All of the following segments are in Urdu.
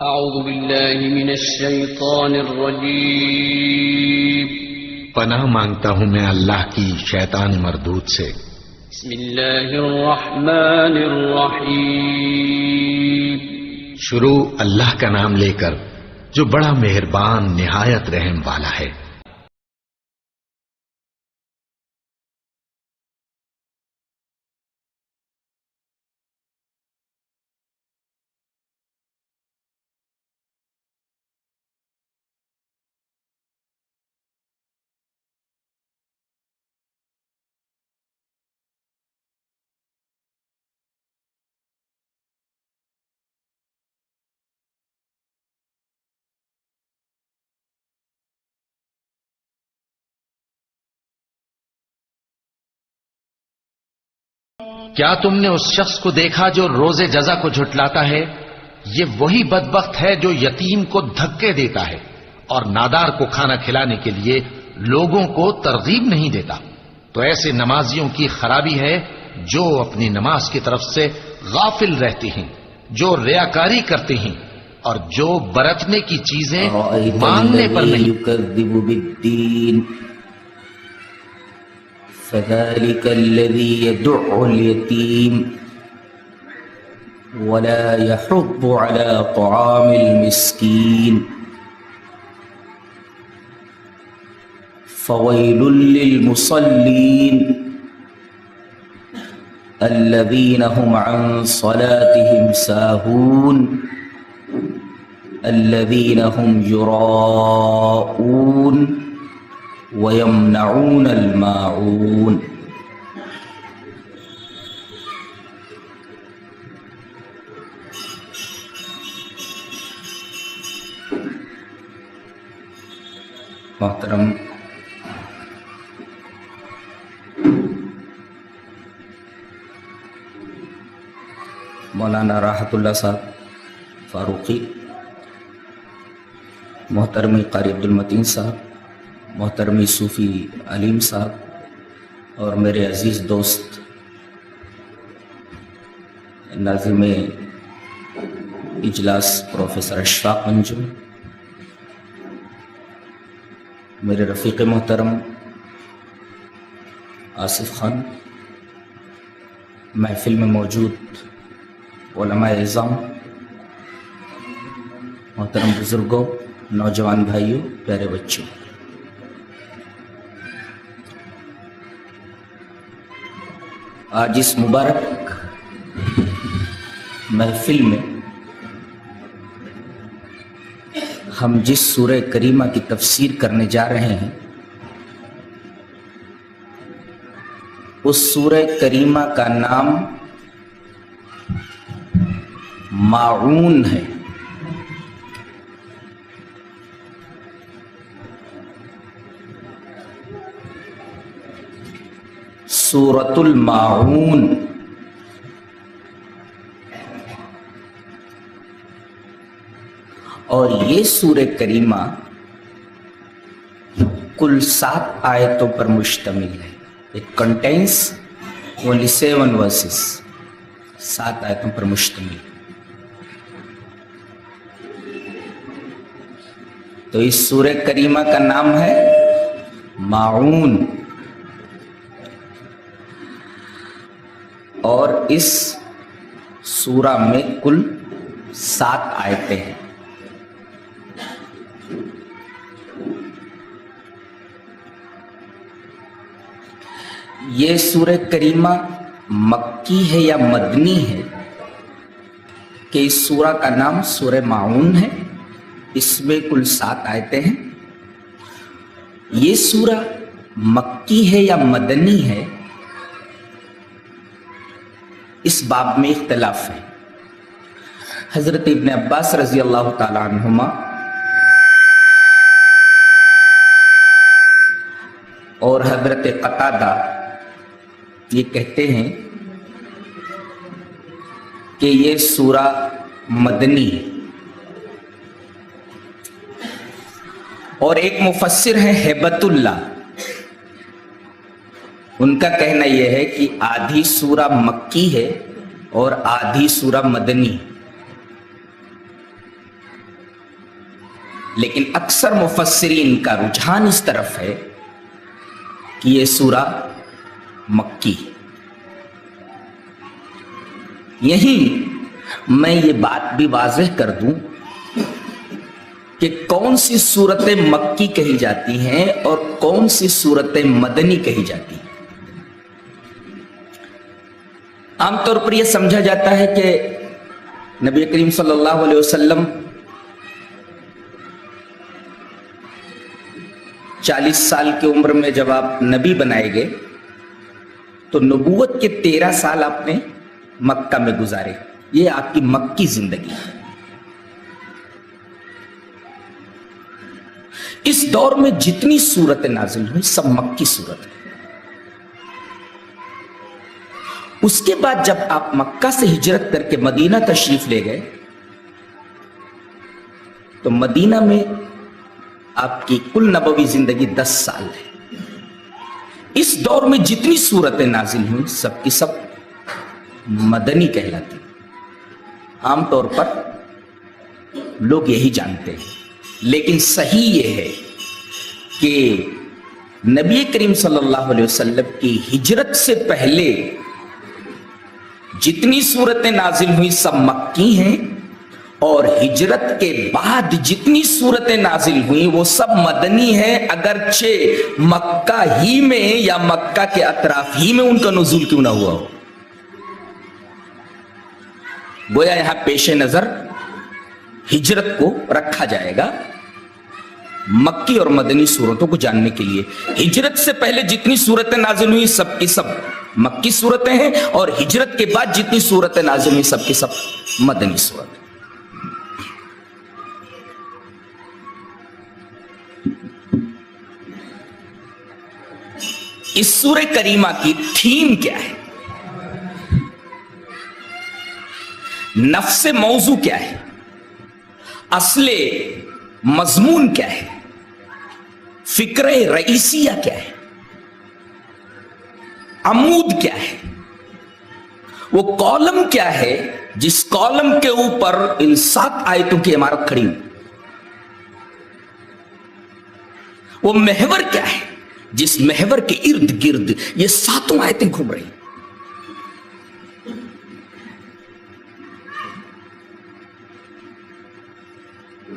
اعوذ باللہ من الشیطان الرجیم پناہ مانگتا ہوں میں اللہ کی شیطان مردود سے۔ بسم اللہ الرحمن الرحیم شروع اللہ کا نام لے کر جو بڑا مہربان نہایت رحم والا ہے۔ کیا تم نے اس شخص کو دیکھا جو روز جزا کو جھٹلاتا ہے؟ یہ وہی بدبخت ہے جو یتیم کو دھکے دیتا ہے اور نادار کو کھانا کھلانے کے لیے لوگوں کو ترغیب نہیں دیتا۔ تو ایسے نمازیوں کی خرابی ہے جو اپنی نماز کی طرف سے غافل رہتے ہیں، جو ریاکاری کرتے ہیں اور جو برتنے کی چیزیں مانگنے پر نہیں۔ فذلك الذي يدع اليتيم ولا يحض على طعام المسكين فويل للمصلين الذين هم عن صلاتهم ساهون الذين هم يراءون وَيَمْنَعُونَ الْمَاعُونَ۔ محترم مولانا راحت اللہ صاحب فاروقی، محترم قاری عبدالمتین صاحب، محترمی صوفی علیم صاحب اور میرے عزیز دوست ناظم اجلاس پروفیسر اشفاق انجم، میرے رفیق محترم آصف خان، محفل میں موجود علماء اعظام، محترم بزرگوں، نوجوان بھائیوں، پیارے بچوں، آج اس مبارک محفل میں ہم جس سورہ کریمہ کی تفسیر کرنے جا رہے ہیں اس سورہ کریمہ کا نام ماعون ہے۔ سورۃ الماعون، اور یہ سورہ کریمہ کل 7 آیتوں پر مشتمل ہے۔ It contains only 7 verses، 7 آیتوں پر مشتمل۔ تو اس سورہ کریمہ کا نام ہے ماعون، اور اس سورہ میں کل 7 آیتیں ہیں۔ یہ سورہ کریمہ مکی ہے یا مدنی ہے کہ اس سورہ کا نام سورہ ماعون ہے؟ اس میں کل 7 آیتیں ہیں۔ یہ سورہ مکی ہے یا مدنی ہے، اس باب میں اختلاف ہے۔ حضرت ابن عباس رضی اللہ تعالی عنہما اور حضرت قتادہ یہ کہتے ہیں کہ یہ سورہ مدنی ہے، اور ایک مفسر ہے ہیبت اللہ، ان کا کہنا یہ ہے کہ آدھی سورہ مکی ہے اور آدھی سورہ مدنی۔ لیکن اکثر مفسرین کا رجحان اس طرف ہے کہ یہ سورہ مکی. یہیں میں یہ بات بھی واضح کر دوں کہ کون سی صورتیں مکی کہی جاتی ہیں اور کون سی صورتیں مدنی کہی جاتی ہیں. عام طور پر یہ سمجھا جاتا ہے کہ نبی کریم صلی اللہ علیہ وسلم 40 سال کی عمر میں جب آپ نبی بنائے گئے تو نبوت کے 13 سال آپ نے مکہ میں گزارے. یہ آپ کی مکی زندگی ہے. اس دور میں جتنی صورتیں نازل ہوئی سب مکی صورت ہے. اس کے بعد جب آپ مکہ سے ہجرت کر کے مدینہ تشریف لے گئے تو مدینہ میں آپ کی کل نبوی زندگی 10 سال ہے. اس دور میں جتنی صورتیں نازل ہوئی سب کی سب مدنی کہلاتی. عام طور پر لوگ یہی جانتے ہیں، لیکن صحیح یہ ہے کہ نبی کریم صلی اللہ علیہ وسلم کی ہجرت سے پہلے جتنی صورتیں نازل ہوئی سب مکی ہیں، اور ہجرت کے بعد جتنی صورتیں نازل ہوئی وہ سب مدنی ہیں، اگرچہ مکہ ہی میں یا مکہ کے اطراف ہی میں ان کا نزول کیوں نہ ہوا ہو. گویا یہاں پیش نظر ہجرت کو رکھا جائے گا مکی اور مدنی صورتوں کو جاننے کے لیے. ہجرت سے پہلے جتنی صورتیں نازل ہوئی سب کی سب مکی صورتیں ہیں، اور ہجرت کے بعد جتنی صورتیں نازل ہوئی سب کی سب مدنی صورتیں. اس سورہ کریمہ کی تھیم کیا ہے؟ نفس موضوع کیا ہے؟ اصل مضمون کیا ہے؟ فکر رئیسیہ کیا ہے؟ عمود کیا ہے؟ وہ کالم کیا ہے جس کالم کے اوپر ان 7 آیتوں کی عمارت کھڑی ہوئی؟ وہ محور کیا ہے جس محور کے ارد گرد یہ 7 آیتیں گھوم رہی ہیں؟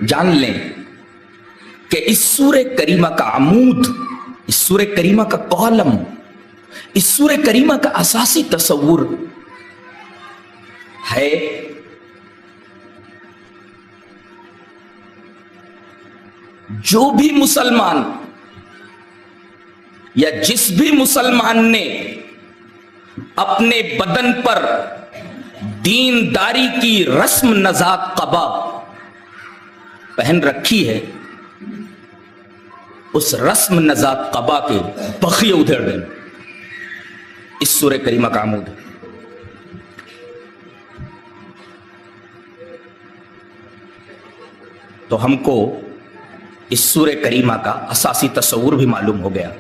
جان لیں کہ اس سورہ کریمہ کا عمود، اس سورہ کریمہ کا کالم، اس سورہ کریمہ کا اساسی تصور ہے جو بھی مسلمان یا جس بھی مسلمان نے اپنے بدن پر دینداری کی رسم نزاع قبا پہن رکھی ہے، اس رسم نزاع قبا کے بخیے ادھیڑ دیں اس سورہ کریمہ کا عمود ہے. تو ہم کو اس سورہ کریمہ کا اساسی تصور بھی معلوم ہو گیا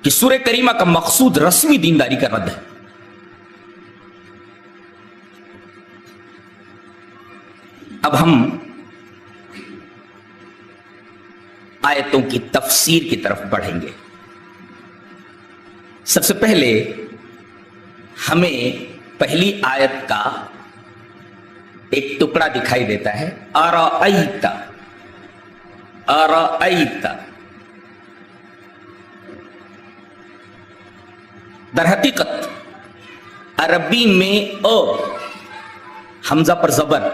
کہ سورہ کریمہ کا مقصود رسمی دینداری کا رد ہے. اب ہم آیتوں کی تفسیر کی طرف بڑھیں گے. سب سے پہلے ہمیں پہلی آیت کا ایک ٹکڑا دکھائی دیتا ہے، ارأیت. ارأیت در حقیقت عربی میں حمزہ پر زبر،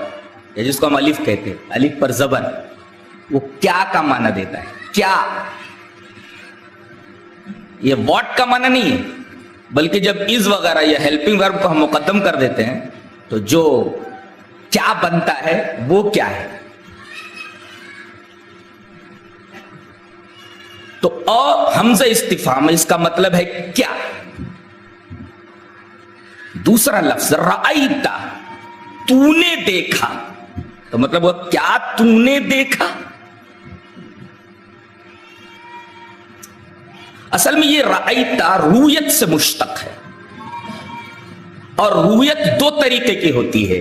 جس کو ہم الف کہتے ہیں، الف پر زبر، وہ کیا کا معنی دیتا ہے. کیا یہ واٹ کا معنی نہیں ہے، بلکہ جب از وغیرہ یا ہیلپنگ ورب کو ہم مقدم کر دیتے ہیں تو جو کیا بنتا ہے وہ کیا ہے. تو حمزہ استفہام، اس کا مطلب ہے کیا. دوسرا لفظ رأیت، تو نے دیکھا، تو مطلب وہ کیا تو نے دیکھا. اصل میں یہ رأیت رویت سے مشتق ہے، اور رویت 2 طریقے کی ہوتی ہے.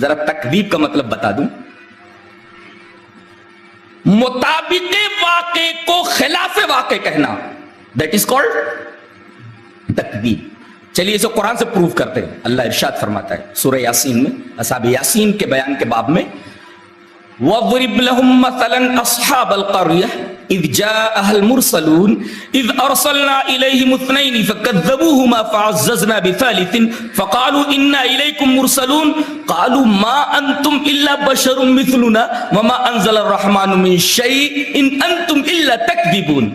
ذرا تکذیب کا مطلب بتا دوں. مطابق واقع کو خلاف واقع کہنا دیٹ از کالڈ تکذیب. چلیے اسے قرآن سے پروف کرتے ہیں. اللہ ارشاد فرماتا ہے سورہ یاسین میں, اصحاب یاسین کے بیان کے باب میں, وَاضْرِبْ لَهُمْ مَثَلًا أَصْحَابَ الْقَرْيَةِ إِذْ جَاءَهَا الْمُرْسَلُونَ إِذْ أَرْسَلْنَا إِلَيْهِمُ اثْنَيْنِ فَكَذَّبُوهُمَا فَعَزَّزْنَا بِثَالِثٍ فَقَالُوا إِنَّا إِلَيْكُمْ مُرْسَلُونَ قَالُوا مَا أَنْتُمْ إِلَّا بَشَرٌ مِثْلُنَا وَمَا أَنزَلَ الرَّحْمَنُ مِنْ شَيْءٍ إِنْ أَنْتُمْ إِلَّا تَكْذِبُونَ.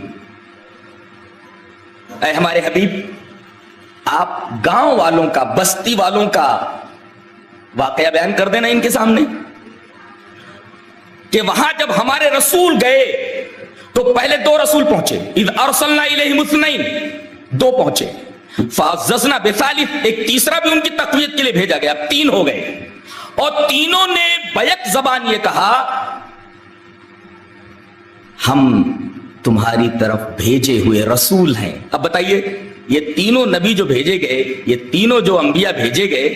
اے ہمارے حبیب, آپ گاؤں والوں کا, بستی والوں کا واقعہ بیان کر دینا ان کے سامنے کہ وہاں جب ہمارے رسول گئے تو پہلے 2 رسول پہنچے. اذ ارسلنا الیہم اثنین, 2 پہنچے. فعززنا بثالث, ایک تیسرا بھی ان کی تقویت کے لیے بھیجا گیا, اب 3 ہو گئے. اور تینوں نے بیک زبان یہ کہا ہم تمہاری طرف بھیجے ہوئے رسول ہیں. اب بتائیے یہ تینوں نبی جو بھیجے گئے, یہ تینوں جو انبیاء بھیجے گئے,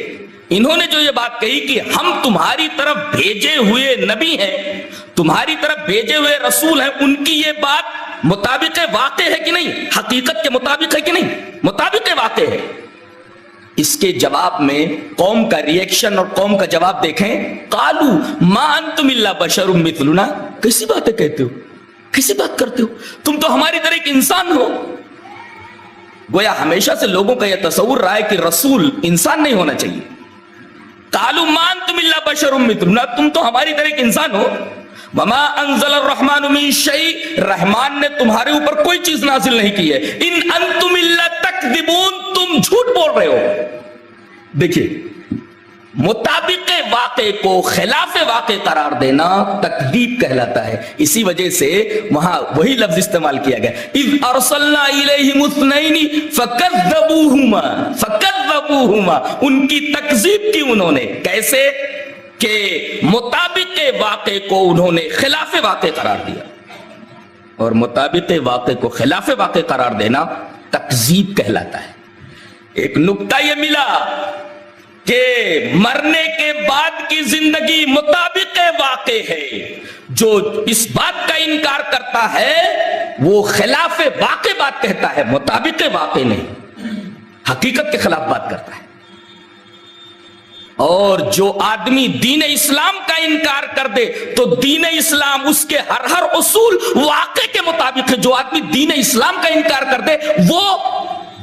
انہوں نے جو یہ بات کہی کہ ہم تمہاری طرف بھیجے ہوئے نبی ہیں, تمہاری طرف بھیجے ہوئے رسول ہیں, ان کی یہ بات مطابق واقع ہے کہ نہیں, حقیقت کے مطابق ہے کہ نہیں, مطابق واقع ہے. اس کے جواب میں قوم کا ریئیکشن اور قوم کا جواب دیکھیں. قالوا ما انتم الا بشر مثلنا, کیسی باتیں کہتے ہو, کیسی بات کرتے ہو, تم تو ہماری طرح ایک انسان ہو. گویا ہمیشہ سے لوگوں کا یہ تصور رہا ہے کہ رسول انسان نہیں ہونا چاہیے. قالوا ما انتم الا بشر مثلنا, تم تو ہماری طرح ایک انسان ہو. وما انزل الرحمن من شيء, رحمان نے تمہارے اوپر کوئی چیز نازل نہیں کی ہے. ان انتم الا تکذبون, تم جھوٹ بول رہے ہو. دیکھیے مطابق واقع کو خلاف واقع قرار دینا تکذیب کہلاتا ہے. اسی وجہ سے وہاں وہی لفظ استعمال کیا گیا, اذ ارسلنا الیہم اثنین فکذبوہما, ان کی تکذیب کی انہوں نے. کیسے کہ مطابق واقع کو انہوں نے خلاف واقع قرار دیا, اور مطابق واقع کو خلاف واقع قرار دینا تکذیب کہلاتا ہے. ایک نکتہ یہ ملا کہ مرنے کے بعد کی زندگی مطابق واقع ہے. جو اس بات کا انکار کرتا ہے وہ خلاف واقع بات کہتا ہے, مطابق واقع نہیں, حقیقت کے خلاف بات کرتا ہے. اور جو آدمی دین اسلام کا انکار کر دے تو دین اسلام اس کے ہر اصول واقع کے مطابق ہے. جو آدمی دین اسلام کا انکار کر دے وہ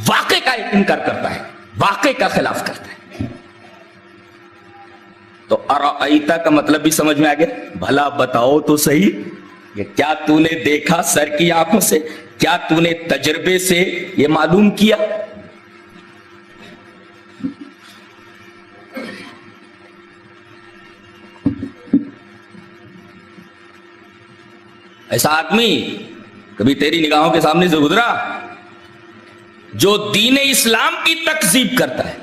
واقع کا انکار کرتا ہے, واقع کا خلاف کرتا ہے. تو ارائیتا کا مطلب بھی سمجھ میں آ گیا, بھلا بتاؤ تو صحیح, یہ کیا تو نے دیکھا سر کی آنکھوں سے, کیا تو نے تجربے سے یہ معلوم کیا. ایسا آدمی کبھی تیری نگاہوں کے سامنے سے گزرا جو دین اسلام کی تکذیب کرتا ہے.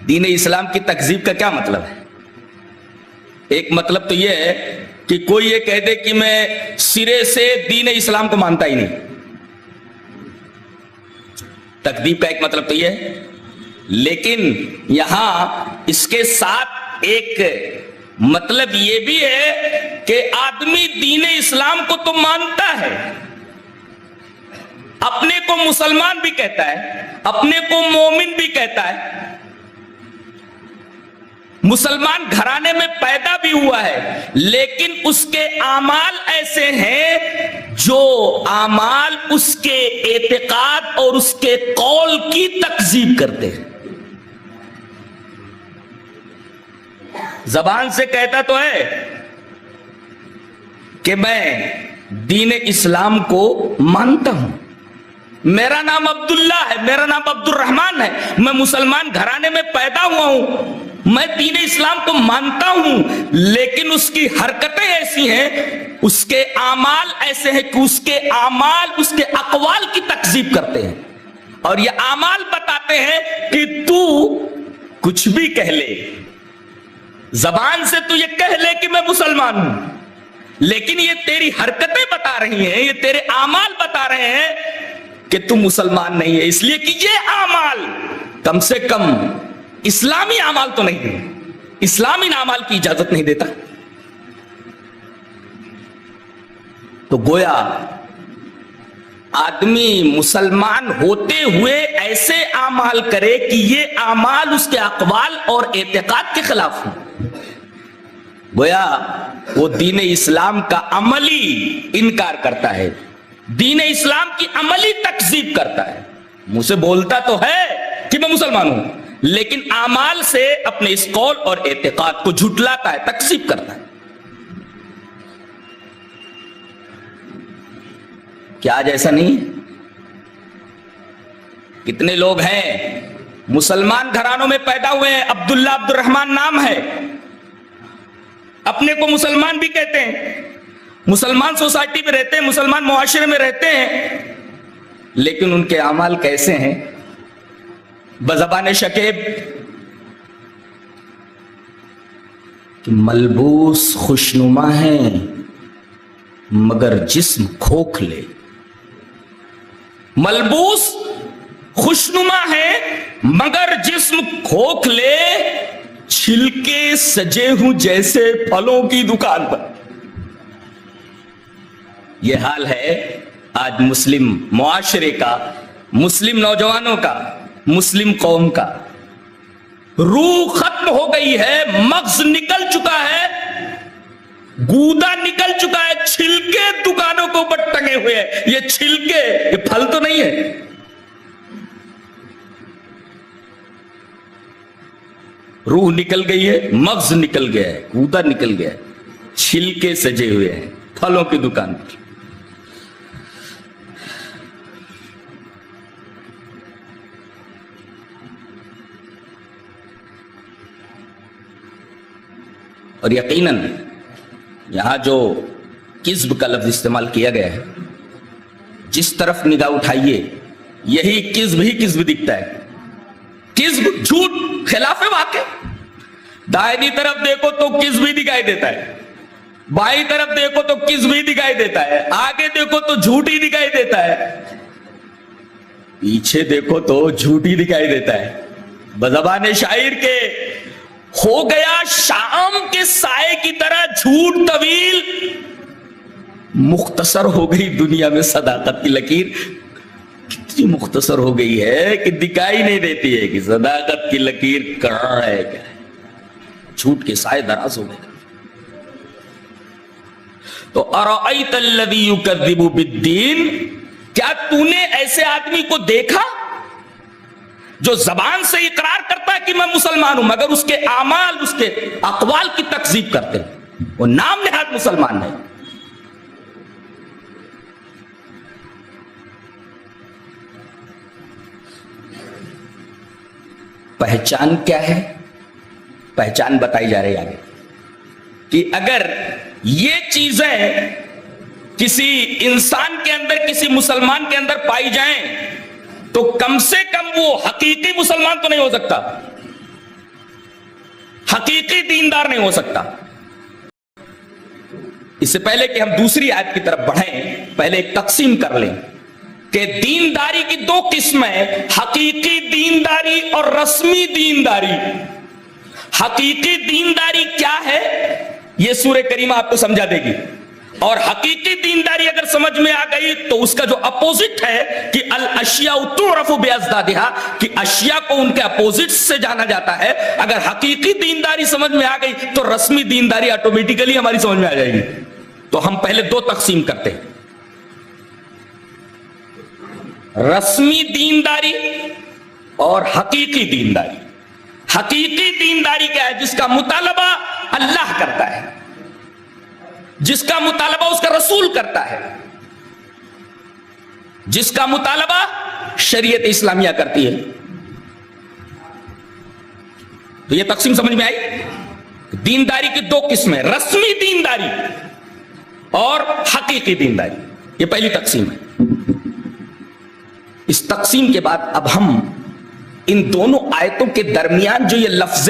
دین اسلام کی تکذیب کا کیا مطلب ہے؟ ایک مطلب تو یہ ہے کہ کوئی یہ کہہ دے کہ میں سرے سے دین اسلام کو مانتا ہی نہیں. تکذیب کا ایک مطلب تو یہ ہے, لیکن یہاں اس کے ساتھ ایک مطلب یہ بھی ہے کہ آدمی دین اسلام کو تو مانتا ہے, اپنے کو مسلمان بھی کہتا ہے, اپنے کو مومن بھی کہتا ہے, مسلمان گھرانے میں پیدا بھی ہوا ہے, لیکن اس کے اعمال ایسے ہیں جو اعمال اس کے اعتقاد اور اس کے قول کی تکذیب کرتے ہیں. زبان سے کہتا تو ہے کہ میں دین اسلام کو مانتا ہوں, میرا نام عبداللہ ہے, میرا نام عبد الرحمن ہے, میں مسلمان گھرانے میں پیدا ہوا ہوں, میں دین اسلام کو مانتا ہوں, لیکن اس کی حرکتیں ایسی ہیں, اس کے اعمال ایسے ہیں کہ اس کے اعمال اس کے اقوال کی تکذیب کرتے ہیں. اور یہ اعمال بتاتے ہیں کہ تو کچھ بھی کہہ لے, زبان سے تو یہ کہہ لے کہ میں مسلمان ہوں, لیکن یہ تیری حرکتیں بتا رہی ہیں, یہ تیرے اعمال بتا رہے ہیں کہ تم مسلمان نہیں ہے, اس لیے کہ یہ اعمال کم سے کم اسلامی اعمال تو نہیں ہے، اسلامی اعمال کی اجازت نہیں دیتا. تو گویا آدمی مسلمان ہوتے ہوئے ایسے اعمال کرے کہ یہ اعمال اس کے اقوال اور اعتقاد کے خلاف ہوں، گویا وہ دین اسلام کا عملی انکار کرتا ہے، دین اسلام کی عملی تکذیب کرتا ہے. منہ سے بولتا تو ہے کہ میں مسلمان ہوں، لیکن اعمال سے اپنے اس قول اور اعتقاد کو جھٹلاتا ہے، تکذیب کرتا ہے. کیا آج ایسا نہیں ہے؟ کتنے لوگ ہیں مسلمان گھرانوں میں پیدا ہوئے ہیں، عبداللہ عبد الرحمن نام ہے، اپنے کو مسلمان بھی کہتے ہیں، مسلمان سوسائٹی میں رہتے ہیں، مسلمان معاشرے میں رہتے ہیں، لیکن ان کے اعمال کیسے ہیں؟ بزبان شکیب کہ ملبوس خوشنما ہیں مگر جسم کھوکھلے. ملبوس خوشنما ہے مگر جسم کھوکھلے، چھلکے سجے ہوں جیسے پھلوں کی دکان پر. یہ حال ہے آج مسلم معاشرے کا، مسلم نوجوانوں کا، مسلم قوم کا. روح ختم ہو گئی ہے، مغز نکل چکا ہے، گودا نکل چکا ہے، چھلکے دکانوں کے اوپر ٹنگے ہوئے ہیں. یہ چھلکے، یہ پھل تو نہیں ہے. روح نکل گئی ہے، مغز نکل گیا ہے، گودا نکل گیا ہے، چھلکے سجے ہوئے ہیں پھلوں کی دکان پر. اور یقیناً یہاں جو کذب کا لفظ استعمال کیا گیا ہے، جس طرف نگاہ اٹھائیے یہی کذب ہی کذب دکھتا ہے. کذب، جھوٹ، خلاف واقع. دائیں طرف دیکھو تو کذب ہی دکھائی دیتا ہے، بائیں طرف دیکھو تو کذب ہی دکھائی دیتا ہے، آگے دیکھو تو جھوٹ ہی دکھائی دیتا ہے، پیچھے دیکھو تو جھوٹ ہی دکھائی دیتا ہے. بزبان شاعر کے ہو گیا شام کے سائے کی طرح جھوٹ طویل، مختصر ہو گئی دنیا میں صداقت کی لکیر. کتنی مختصر ہو گئی ہے کہ دکھائی نہیں دیتی ہے کہ صداقت کی لکیر کہاں ہے. کیا ہے؟ جھوٹ کے سائے دراز ہو گئے. تو ارأیت الذی یکذب بالدین، کیا تو نے ایسے آدمی کو دیکھا جو زبان سے اقرار کرتا ہے کہ میں مسلمان ہوں مگر اس کے اعمال، اس کے اقوال کی تکذیب کرتے ہیں، وہ نام نہاد مسلمان نہیں. پہچان کیا ہے؟ پہچان بتائی جا رہی آگے کہ اگر یہ چیزیں کسی انسان کے اندر، کسی مسلمان کے اندر پائی جائیں تو کم سے کم وہ حقیقی مسلمان تو نہیں ہو سکتا، حقیقی دیندار نہیں ہو سکتا. اس سے پہلے کہ ہم دوسری آیت کی طرف بڑھیں، پہلے ایک تقسیم کر لیں کہ دینداری کی دو قسمیں، حقیقی دینداری اور رسمی دینداری. حقیقی دینداری کیا ہے یہ سورہ کریمہ آپ کو سمجھا دے گی، اور حقیقی دینداری اگر سمجھ میں آ گئی تو اس کا جو اپوزٹ ہے کہ الاشیاء تعرف بازدادہا، کہ اشیاء کو ان کے اپوزٹ سے جانا جاتا ہے. اگر حقیقی دینداری سمجھ میں آ گئی تو رسمی دینداری آٹومیٹیکلی ہماری سمجھ میں آ جائے گی. تو ہم پہلے دو تقسیم کرتے ہیں، رسمی دینداری اور حقیقی دینداری. حقیقی دینداری کیا ہے؟ جس کا مطالبہ اللہ کرتا ہے، جس کا مطالبہ اس کا رسول کرتا ہے، جس کا مطالبہ شریعت اسلامیہ کرتی ہے. تو یہ تقسیم سمجھ میں آئی؟ دینداری کی دو قسمیں، رسمی دینداری اور حقیقی دینداری. یہ پہلی تقسیم ہے. اس تقسیم کے بعد اب ہم ان دونوں آیتوں کے درمیان جو یہ لفظ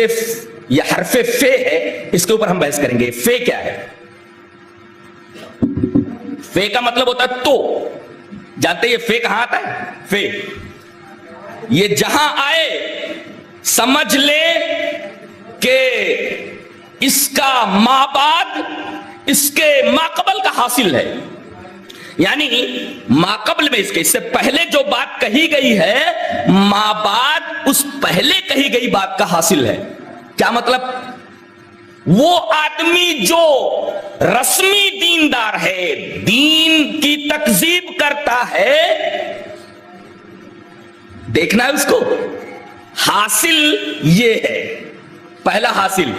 یا حرف فے ہے، اس کے اوپر ہم بحث کریں گے. فے کیا ہے؟ فے کا مطلب ہوتا ہے تو. جانتے یہ فے کہاں آتا ہے؟ فے یہ جہاں آئے سمجھ لے کہ اس کا مابعد اس کے ماقبل کا حاصل ہے. یعنی ماقبل میں اس سے پہلے جو بات کہی گئی ہے مابعد اس پہلے کہی گئی بات کا حاصل ہے. کیا مطلب؟ وہ آدمی جو رسمی دیندار ہے، دین کی تکذیب کرتا ہے، دیکھنا ہے اس کو. حاصل یہ ہے، پہلا حاصل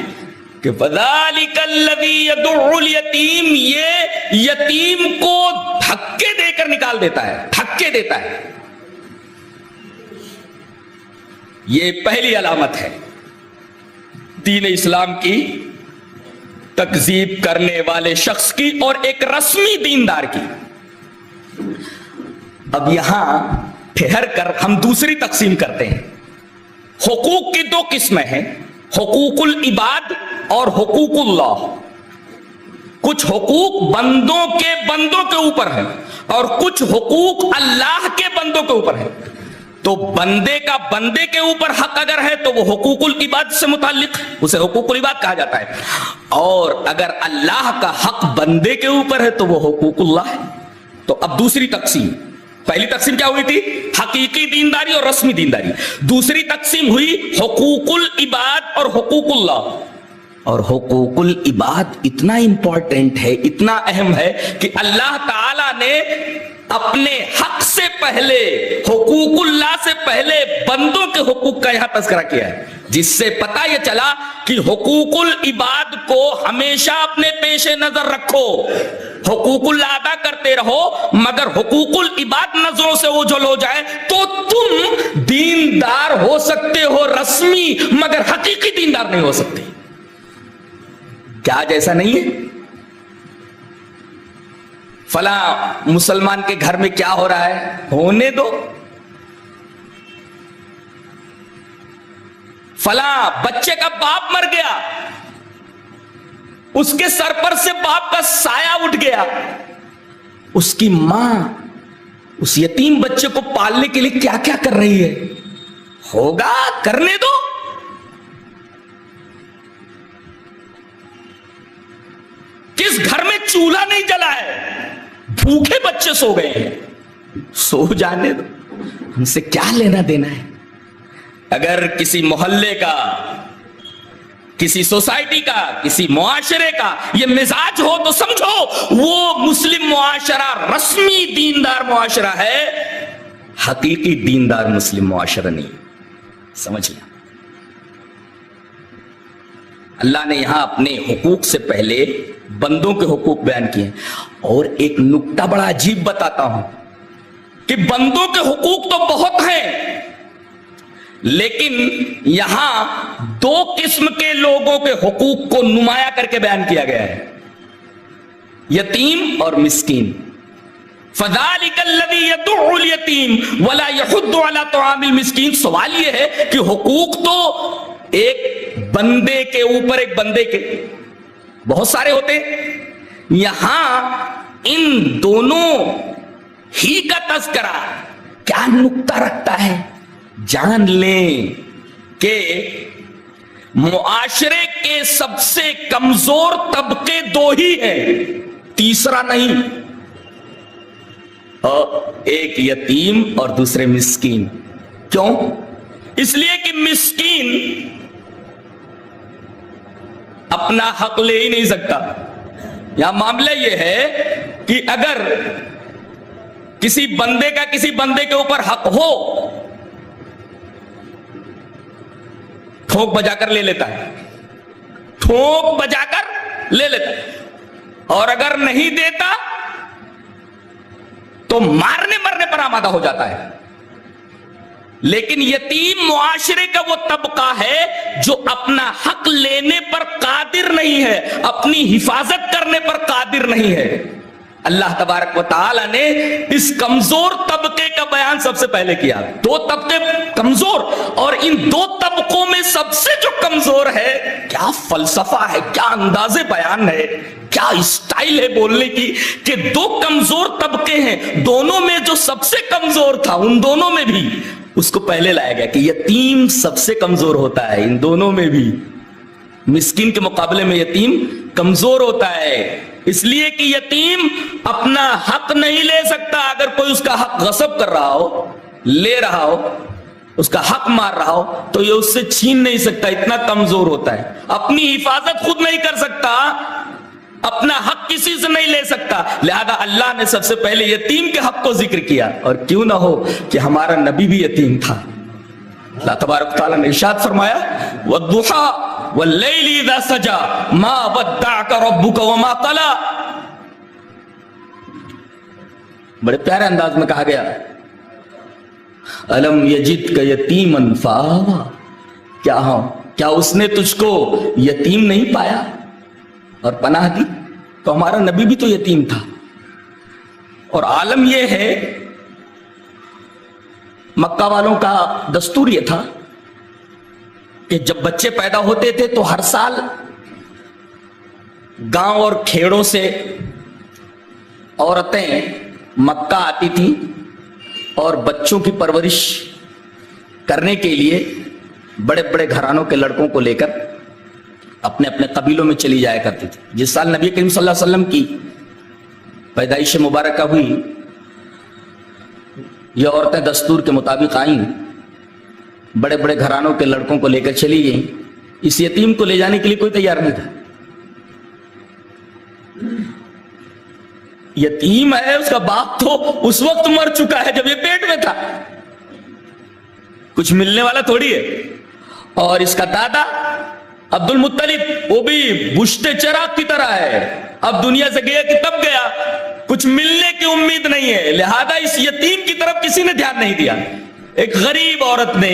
کہ فَذَلِكَ الَّذِي يَدُعُّ الْيَتِيمِ، یہ یتیم کو دھکے دے کر نکال دیتا ہے، دھکے دیتا ہے. یہ پہلی علامت ہے دین اسلام کی تکذیب کرنے والے شخص کی اور ایک رسمی دیندار کی. اب یہاں ٹھہر کر ہم دوسری تقسیم کرتے ہیں. حقوق کی دو قسمیں ہیں، حقوق العباد اور حقوق اللہ. کچھ حقوق بندوں کے اوپر ہیں اور کچھ حقوق اللہ کے بندوں کے اوپر ہیں. تو بندے کا بندے کے اوپر حق اگر ہے تو وہ حقوق العباد سے متعلق، اسے حقوق العباد کہا جاتا ہے. اور اگر اللہ کا حق بندے کے اوپر ہے تو وہ حقوق اللہ ہے. تو اب دوسری تقسیم، پہلی تقسیم کیا ہوئی تھی؟ حقیقی دینداری اور رسمی دینداری. دوسری تقسیم ہوئی حقوق العباد اور حقوق اللہ. اور حقوق العباد اتنا امپورٹنٹ ہے، اتنا اہم ہے کہ اللہ تعالی نے اپنے حق سے پہلے، حقوق اللہ سے پہلے بندوں کے حقوق کا یہاں تذکرہ کیا ہے، جس سے پتہ یہ چلا کہ حقوق العباد کو ہمیشہ اپنے پیش نظر رکھو. حقوق اللہ ادا کرتے رہو، مگر حقوق العباد نظروں سے اوجھل ہو جائے تو تم دیندار ہو سکتے ہو رسمی، مگر حقیقی دیندار نہیں ہو سکتے. کیا آج ایسا نہیں ہے؟ فلاں مسلمان کے گھر میں کیا ہو رہا ہے، ہونے دو. فلاں بچے کا باپ مر گیا، اس کے سر پر سے باپ کا سایہ اٹھ گیا، اس کی ماں اس یتیم بچے کو پالنے کے لیے کیا کیا کر رہی ہے، ہوگا، کرنے دو. کس گھر میں چولہا نہیں جلا ہے، بھوکے بچے سو گئے ہیں، سو جانے دو، ان سے کیا لینا دینا ہے. اگر کسی محلے کا، کسی سوسائٹی کا، کسی معاشرے کا یہ مزاج ہو تو سمجھو وہ مسلم معاشرہ رسمی دیندار معاشرہ ہے، حقیقی دیندار مسلم معاشرہ نہیں. سمجھ لیا؟ اللہ نے یہاں اپنے حقوق سے پہلے بندوں کے حقوق بیان کیے. اور ایک نکتہ بڑا عجیب بتاتا ہوں کہ بندوں کے حقوق تو بہت ہیں، لیکن یہاں دو قسم کے لوگوں کے حقوق کو نمایاں کر کے بیان کیا گیا ہے، یتیم اور مسکین. فَذَلِكَ الَّذِي يَدُعُّ الْيَتِيمَ وَلَا يَحُضُّ عَلَى طَعَامِ الْمِسْكِينِ. سوال یہ ہے کہ حقوق تو ایک بندے کے اوپر، ایک بندے کے بہت سارے ہوتے ہیں، یہاں ان دونوں ہی کا تذکرہ کیا نکتہ رکھتا ہے جان لیں کہ معاشرے کے سب سے کمزور طبقے دو ہی ہیں، تیسرا نہیں. ایک یتیم اور دوسرے مسکین. کیوں؟ اس لیے کہ مسکین اپنا حق لے ہی نہیں سکتا. یہاں معاملہ یہ ہے کہ اگر کسی بندے کا کسی بندے کے اوپر حق ہو، ٹھونک بجا کر لے لیتا ہے، ٹھونک بجا کر لے لیتا ہے، اور اگر نہیں دیتا تو مارنے مرنے پر آمادہ ہو جاتا ہے. لیکن یتیم معاشرے کا وہ طبقہ ہے جو اپنا حق لینے پر قادر نہیں ہے، اپنی حفاظت کرنے پر قادر نہیں ہے. اللہ تبارک و تعالی نے اس کمزور طبقے کا بیان سب سے پہلے کیا. دو طبقے کمزور، اور ان دو طبقوں میں سب سے جو کمزور ہے، کیا فلسفہ ہے، کیا انداز بیان ہے، کیا اسٹائل ہے بولنے کی کہ دو کمزور طبقے ہیں، دونوں میں جو سب سے کمزور تھا ان دونوں میں بھی اس کو پہلے لایا گیا کہ یتیم سب سے کمزور ہوتا ہے، ان دونوں میں بھی مسکین کے مقابلے میں یتیم کمزور ہوتا ہے، اس لیے کہ یتیم اپنا حق نہیں لے سکتا۔ اگر کوئی اس کا حق غصب کر رہا ہو، لے رہا ہو، اس کا حق مار رہا ہو تو یہ اس سے چھین نہیں سکتا، اتنا کمزور ہوتا ہے۔ اپنی حفاظت خود نہیں کر سکتا، اپنا حق کسی سے نہیں لے سکتا، لہذا اللہ نے سب سے پہلے یتیم کے حق کو ذکر کیا۔ اور کیوں نہ ہو کہ ہمارا نبی بھی یتیم تھا۔ اللہ تبارک تعالیٰ نے ارشاد فرمایا وَالضُّحَىٰ وَاللَّيْلِ إِذَا سَجَىٰ مَا وَدَّعَكَ رَبُّكَ وَمَا قَلَىٰ۔ بڑے پیارے انداز میں کہا گیا أَلَمْ يَجِدْكَ يَتِيمًا فَآوَىٰ، کیا اس نے تجھ کو یتیم نہیں پایا اور پناہ دی؟ تو ہمارا نبی بھی تو یتیم تھا۔ اور عالم یہ ہے، مکہ والوں کا دستور یہ تھا کہ جب بچے پیدا ہوتے تھے تو ہر سال گاؤں اور کھیڑوں سے عورتیں مکہ آتی تھیں اور بچوں کی پرورش کرنے کے لیے بڑے بڑے گھرانوں کے لڑکوں کو لے کر اپنے اپنے قبیلوں میں چلی جایا کرتی تھی۔ جس سال نبی کریم صلی اللہ علیہ وسلم کی پیدائش مبارکہ ہوئی، یہ عورتیں دستور کے مطابق آئیں، بڑے بڑے گھرانوں کے لڑکوں کو لے کر چلی گئیں۔ اس یتیم کو لے جانے کے لیے کوئی تیار نہیں تھا۔ یتیم ہے، اس کا باپ تو اس وقت مر چکا ہے جب یہ پیٹ میں تھا، کچھ ملنے والا تھوڑی ہے۔ اور اس کا دادا عبد المطلب وہ بھی بشتے چراغ کی طرح ہے، اب دنیا سے گیا کہ تب گیا، کچھ ملنے کی امید نہیں ہے، لہذا اس یتیم کی طرف کسی نے دھیان نہیں دیا۔ ایک غریب عورت نے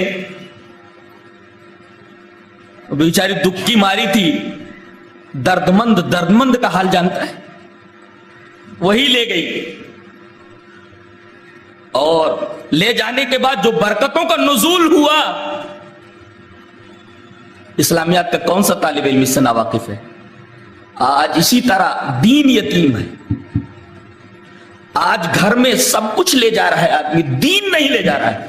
بیچاری دکھی ماری تھی، درد مند کا حال جانتا ہے، وہی لے گئی، اور لے جانے کے بعد جو برکتوں کا نزول ہوا، اسلامیات کا کون سا طالب علم اس سے ناواقف ہے؟ آج اسی طرح دین یتیم ہے۔ آج گھر میں سب کچھ لے جا رہا ہے آدمی، دین نہیں لے جا رہا ہے۔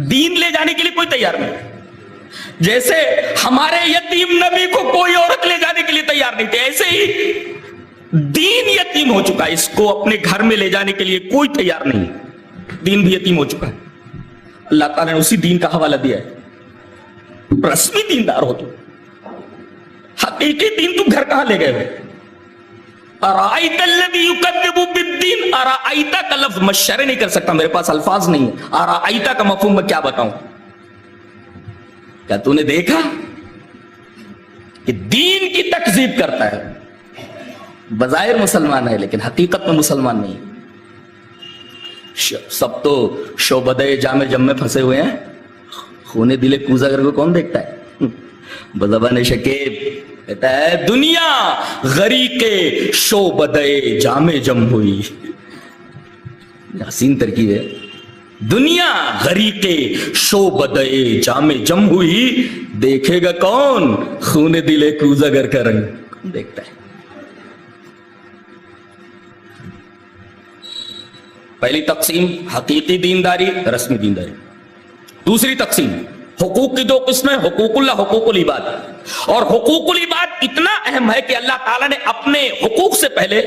دین لے جانے کے لیے کوئی تیار نہیں، جیسے ہمارے یتیم نبی کو کوئی عورت لے جانے کے لیے تیار نہیں تھی، ایسے ہی دین یتیم ہو چکا ہے، اس کو اپنے گھر میں لے جانے کے لیے کوئی تیار نہیں، دین بھی یتیم ہو چکا ہے۔ اللہ تعالیٰ نے اسی دین کا حوالہ دیا ہے۔ رسمی دیندار ہو تو، حقیقی دین تم گھر کہاں لے گئے ہو؟ ارائیت الذی یکذب بالدین، ارائیتا کا لفظ میں شرح نہیں کر سکتا، میرے پاس الفاظ نہیں ہے، ارائیتا کا مفہوم میں کیا بتاؤں؟ کیا تو نے دیکھا کہ دین کی تکذیب کرتا ہے، بظاہر مسلمان ہے لیکن حقیقت میں مسلمان نہیں، سب تو شعبدۂ جامع جم میں پھنسے ہوئے ہیں، خونے دلے کوزہ گر کو کون دیکھتا ہے؟ بزبان شکیب کہتا ہے دنیا غریق شعبدۂ جامع جم ہوئی، حسین ترکیب ہے، دنیا غریق شعبدۂ جامع جم ہوئی، دیکھے گا کون خون دلے کوزہ گر کا رنگ، کون دیکھتا ہے؟ پہلی تقسیم حقیقی دینداری، رسمی دینداری۔ دوسری تقسیم حقوق کی دو قسمیں، حقوق اللہ، حقوق العباد۔ اور حقوق العباد اتنا اہم ہے کہ اللہ تعالیٰ نے اپنے حقوق سے پہلے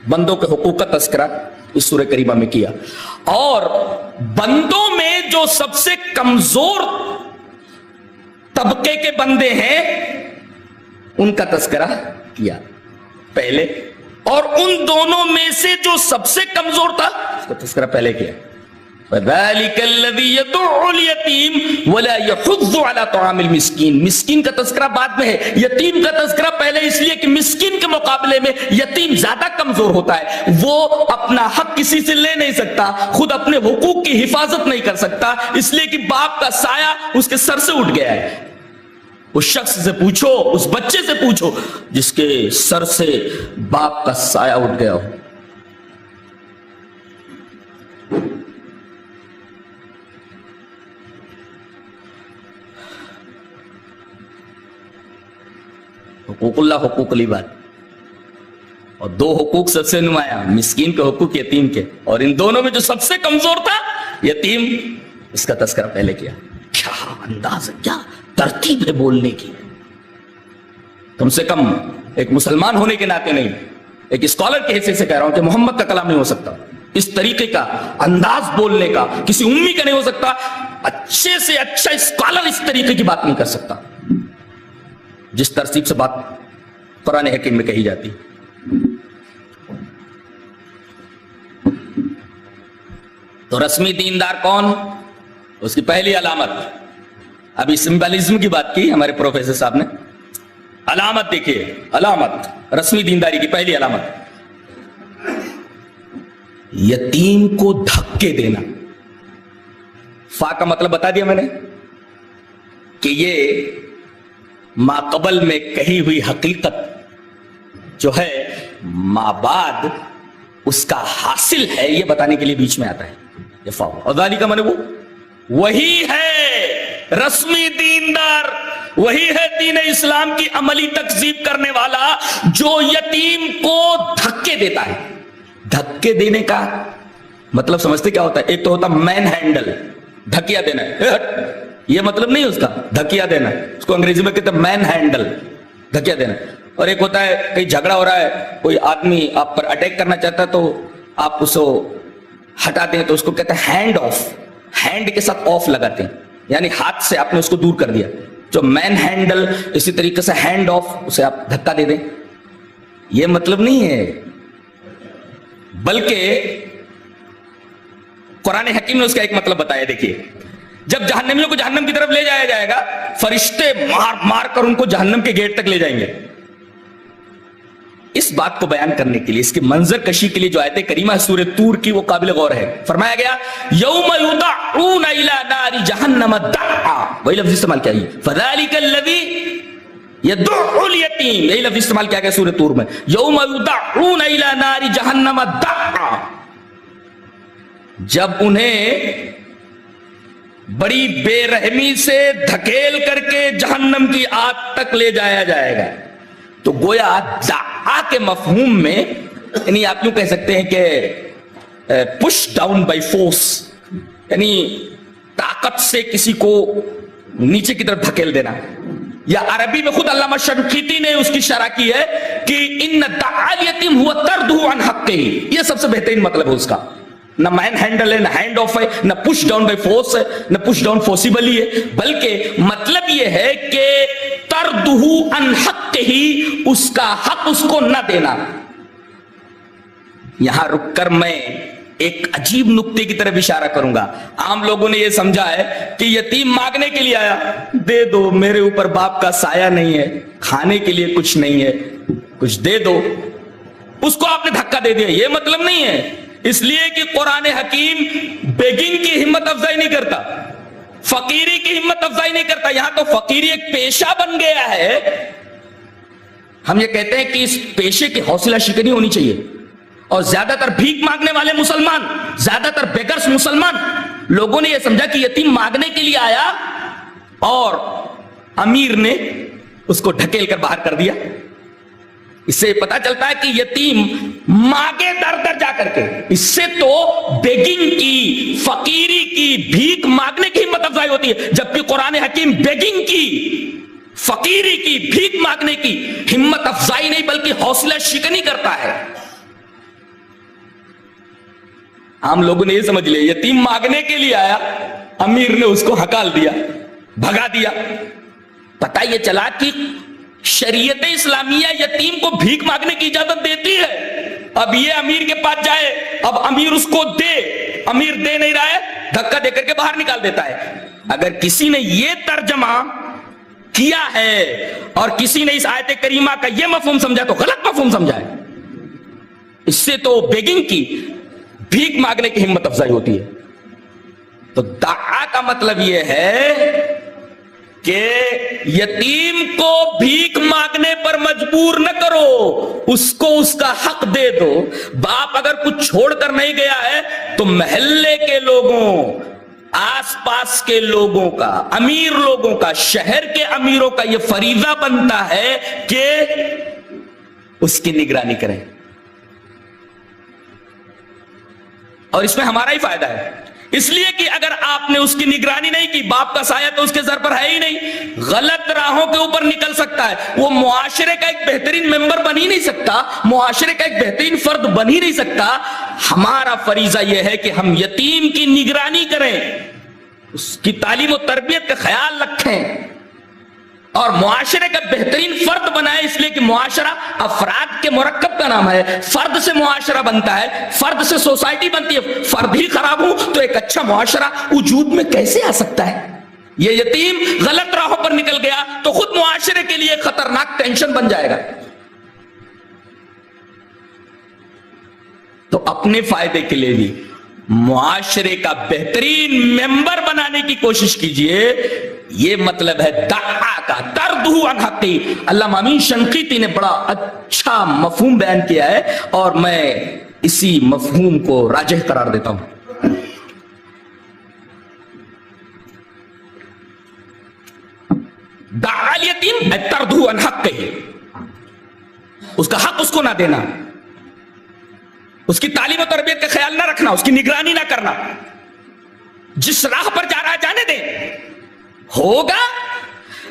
بندوں کے حقوق کا تذکرہ اس سورہ کریمہ میں کیا، اور بندوں میں جو سب سے کمزور طبقے کے بندے ہیں ان کا تذکرہ کیا پہلے، اور ان دونوں میں سے جو سب سے کمزور تھا اس کا تذکرہ پہلے کیا۔ فَذَلِكَ الَّذِي يَدُعُّ الْيَتِيمَ وَلَا يَحُضُّ عَلَى طَعَامِ الْمِسْكِينِ، مسکین کا تذکرہ بعد میں ہے، یتیم کا تذکرہ پہلے، اس لیے کہ مسکین کے مقابلے میں یتیم زیادہ کمزور ہوتا ہے، وہ اپنا حق کسی سے لے نہیں سکتا، خود اپنے حقوق کی حفاظت نہیں کر سکتا، اس لیے کہ باپ کا سایہ اس کے سر سے اٹھ گیا ہے۔ اس شخص سے پوچھو، اس بچے سے پوچھو جس کے سر سے باپ کا سایہ اٹھ گیا ہو۔ حقوق اللہ، حقوق العباد، اور دو حقوق سب سے نمایاں، مسکین کے حقوق، یتیم کے، اور ان دونوں میں جو سب سے کمزور تھا یتیم، اس کا تذکرہ پہلے کیا۔ کیا انداز ہے، کیا ترتیب ہے بولنے کی، کم سے کم ایک مسلمان ہونے کے ناطے نہیں، ایک اسکالر کے حیثیت سے کہہ رہا ہوں کہ محمد کا کلام نہیں ہو سکتا، اس طریقے کا انداز بولنے کا کسی امی کا نہیں ہو سکتا، اچھے سے اچھا اسکالر اس طریقے کی بات نہیں کر سکتا جس ترتیب سے بات قرآن حکیم میں کہی جاتی۔ تو رسمی دیندار کون؟ اس کی پہلی علامت، ابھی سمبلزم کی بات کی ہمارے پروفیسر صاحب نے، علامت دیکھیے، علامت رسمی دینداری کی پہلی علامت یتیم کو دھکے دینا۔ فا کا مطلب بتا دیا میں نے کہ یہ ماقبل میں کہی ہوئی حقیقت جو ہے مابعد اس کا حاصل ہے، یہ بتانے کے لیے بیچ میں آتا ہے یہ فا، اور ذالک کا معنی وہ وہی ہے رسمی دیندار، وہی ہے دین اسلام کی عملی تکذیب کرنے والا جو یتیم کو دھکے دیتا ہے۔ دھکے دینے کا مطلب سمجھتے کیا ہوتا ہے؟ ایک تو ہوتا مین ہینڈل، دھکیا دینا ہے، یہ مطلب نہیں اس کا دھکیا دینا، اس کو انگریزی میں کہتے ہیں مین ہینڈل، دھکیا دینا۔ اور ایک ہوتا ہے کہیں جھگڑا ہو رہا ہے، کوئی آدمی آپ پر اٹیک کرنا چاہتا ہے تو آپ اس کو ہٹاتے ہیں تو اس کو کہتے ہیں ہینڈ آف، ہینڈ کے ساتھ آف لگاتے ہیں، یعنی ہاتھ سے آپ نے اس کو دور کر دیا۔ جو مین ہینڈل، اسی طریقے سے ہینڈ آف، اسے آپ دھکا دے دیں، یہ مطلب نہیں ہے، بلکہ قرآن حکیم نے اس کا ایک مطلب بتایا۔ دیکھیے، جب جہنمیوں کو جہنم کی طرف لے جایا جائے گا، فرشتے مار مار کر ان کو جہنم کے گیٹ تک لے جائیں گے۔ اس بات کو بیان کرنے کے لیے، اس کے منظر کشی کے لیے جو آیت کریمہ ہے سورہ طور کی، وہ قابل غور ہے۔ فرمایا گیا یوم یدعون الی نار جہنم دعا، وہی لفظ استعمال کیا ہے، فذلک الذی یدعو الیتیم، یہی لفظ استعمال کیا گیا سورہ طور میں، یوم یدعون الی نار جہنم دعا، جب انہیں بڑی بے رحمی سے دھکیل کر کے جہنم کی آگ تک لے جایا جائے گا۔ تو گویا دعا کے مفہوم میں، یعنی آپ یوں کہہ سکتے ہیں کہ پش ڈاؤن بائی فورس، یعنی طاقت سے کسی کو نیچے کی طرف دھکیل دینا، یا عربی میں خود علامہ شنقیطی نے اس کی شرح کی ہے کہ ان دعا الیتیم هو طرده عن حقه، یہ سب سے بہترین مطلب ہے اس کا۔ نہ مین ہینڈل ہے، نہ ہینڈ آف ہے، نہ پش ڈاؤن بائی فورس ہے، نہ پش ڈاؤن فورسیبلی ہے، بلکہ مطلب یہ ہے کہ طردہ عن حقہ، اس کا حق اس کو نہ دینا۔ یہاں رک کر میں ایک عجیب نقطے کی طرف اشارہ کروں گا۔ عام لوگوں نے یہ سمجھا ہے کہ یتیم مانگنے کے لیے آیا، دے دو، میرے اوپر باپ کا سایہ نہیں ہے، کھانے کے لیے کچھ نہیں ہے، کچھ دے دو، اس کو آپ نے دھکا دے دیا۔ یہ مطلب نہیں ہے، اس لیے کہ قرآن حکیم بیگنگ کی ہمت افزائی نہیں کرتا، فقیری کی ہمت افزائی نہیں کرتا۔ یہاں تو فقیری ایک پیشہ بن گیا ہے۔ ہم یہ کہتے ہیں کہ اس پیشے کی حوصلہ شکنی ہونی چاہیے، اور زیادہ تر بھیک مانگنے والے مسلمان، زیادہ تر بیگرز مسلمان لوگوں نے یہ سمجھا کہ یتیم مانگنے کے لیے آیا اور امیر نے اس کو ڈھکیل کر باہر کر دیا۔ اس سے پتا چلتا ہے کہ یتیم مانگے در در جا کر کے، اس سے تو بیگنگ کی، فقیری کی، بھیک مانگنے کی ہمت افزائی ہوتی ہے، جبکہ قرآن حکیم بیگنگ کی، فقیری کی، بھیک مانگنے کی ہمت افزائی نہیں بلکہ حوصلہ شکنی کرتا ہے۔ عام لوگوں نے یہ سمجھ لیا یتیم مانگنے کے لیے آیا، امیر نے اس کو ہکال دیا، بھگا دیا۔ پتہ یہ چلا کہ شریعت اسلامیہ یتیم کو بھیک مانگنے کی اجازت دیتی ہے۔ اب یہ امیر کے پاس جائے، اب امیر اس کو دے، امیر دے نہیں رہا ہے، دھکا دے کر کے باہر نکال دیتا ہے۔ اگر کسی نے یہ ترجمہ کیا ہے اور کسی نے اس آیت کریمہ کا یہ مفہوم سمجھا تو غلط مفہوم سمجھا ہے۔ اس سے تو بیگنگ کی، بھیک مانگنے کی ہمت افزائی ہوتی ہے۔ تو دعا کا مطلب یہ ہے کہ یتیم کو بھیک مانگنے پر مجبور نہ کرو، اس کو اس کا حق دے دو۔ باپ اگر کچھ چھوڑ کر نہیں گیا ہے تو محلے کے لوگوں، آس پاس کے لوگوں کا، امیر لوگوں کا، شہر کے امیروں کا یہ فریضہ بنتا ہے کہ اس کی نگرانی کریں، اور اس میں ہمارا ہی فائدہ ہے، اس لیے کہ اگر آپ نے اس کی نگرانی نہیں کی، باپ کا سایہ تو اس کے سر پر ہے ہی نہیں، غلط راہوں کے اوپر نکل سکتا ہے، وہ معاشرے کا ایک بہترین ممبر بن ہی نہیں سکتا، معاشرے کا ایک بہترین فرد بن ہی نہیں سکتا۔ ہمارا فریضہ یہ ہے کہ ہم یتیم کی نگرانی کریں، اس کی تعلیم و تربیت کا خیال رکھیں اور معاشرے کا بہترین فرد بنائے، اس لیے کہ معاشرہ افراد کے مرکب کا نام ہے، فرد سے معاشرہ بنتا ہے، فرد سے سوسائٹی بنتی ہے، فرد ہی خراب ہو تو ایک اچھا معاشرہ وجود میں کیسے آ سکتا ہے؟ یہ یتیم غلط راہوں پر نکل گیا تو خود معاشرے کے لیے خطرناک ٹینشن بن جائے گا۔ تو اپنے فائدے کے لیے بھی معاشرے کا بہترین ممبر بنانے کی کوشش کیجئے، یہ مطلب ہے دعا کا، تردو عن حقی۔ علامہ امین شنقیطی نے بڑا اچھا مفہوم بیان کیا ہے اور میں اسی مفہوم کو راجح قرار دیتا ہوں۔ دعا الیتیم تردو عن حقی، اس کا حق اس کو نہ دینا، اس کی تعلیم و تربیت کا خیال نہ رکھنا، اس کی نگرانی نہ کرنا، جس راہ پر جا رہا ہے جانے دیں۔ ہوگا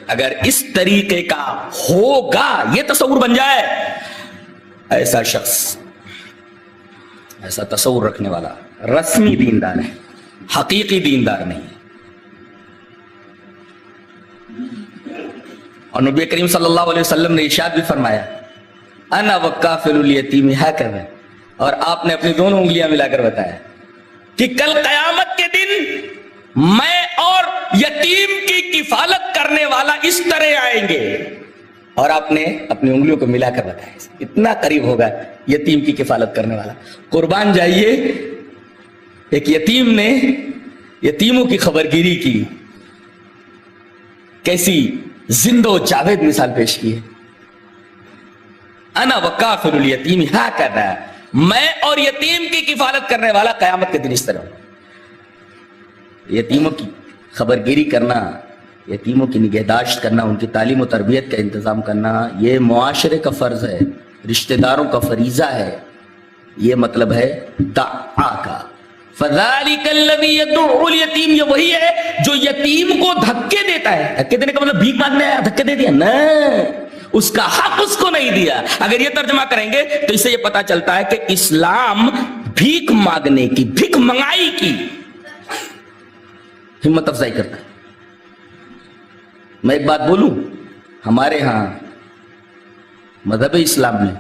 اگر اس طریقے کا ہوگا، یہ تصور بن جائے، ایسا شخص، ایسا تصور رکھنے والا رسمی دیندار ہے، حقیقی دیندار نہیں ہے۔ اور نبی کریم صلی اللہ علیہ وسلم نے ارشاد بھی فرمایا، انا وکافل الیتیم ہکذا، اور آپ نے اپنی دونوں انگلیاں ملا کر بتایا کہ کل قیامت کے دن میں اور یتیم کی کفالت کرنے والا اس طرح آئیں گے، اور آپ نے اپنی انگلیوں کو ملا کر بتایا، اتنا قریب ہوگا یتیم کی کفالت کرنے والا۔ قربان جائیے، ایک یتیم نے یتیموں کی خبرگیری کی، کیسی زندہ و جاوید مثال پیش کی ہے۔ انا وکافل الیتیم ہکذا، میں اور یتیم کی کفالت کرنے والا قیامت کے دن اس طرح ہوں۔ یتیموں کی خبرگیری کرنا، یتیموں کی نگہداشت کرنا، ان کی تعلیم و تربیت کا انتظام کرنا، یہ معاشرے کا فرض ہے، رشتہ داروں کا فریضہ ہے، یہ مطلب ہے دعا کا۔ فَذَلِكَ الَّذِي يَدُعُّ الْيَتِيمَ، یہ وہی ہے جو یتیم کو دھکے دیتا ہے۔ دھکے دینے کا مطلب بھیک مانگنے آیا دھکے دے دیا، نہ، اس کا حق اس کو نہیں دیا۔ اگر یہ ترجمہ کریں گے تو اس سے یہ پتا چلتا ہے کہ اسلام بھیک مانگنے کی، بھیک منگائی کی ہمت افزائی کرتا ہے۔ میں ایک بات بولوں، ہمارے ہاں مذہب اسلام میں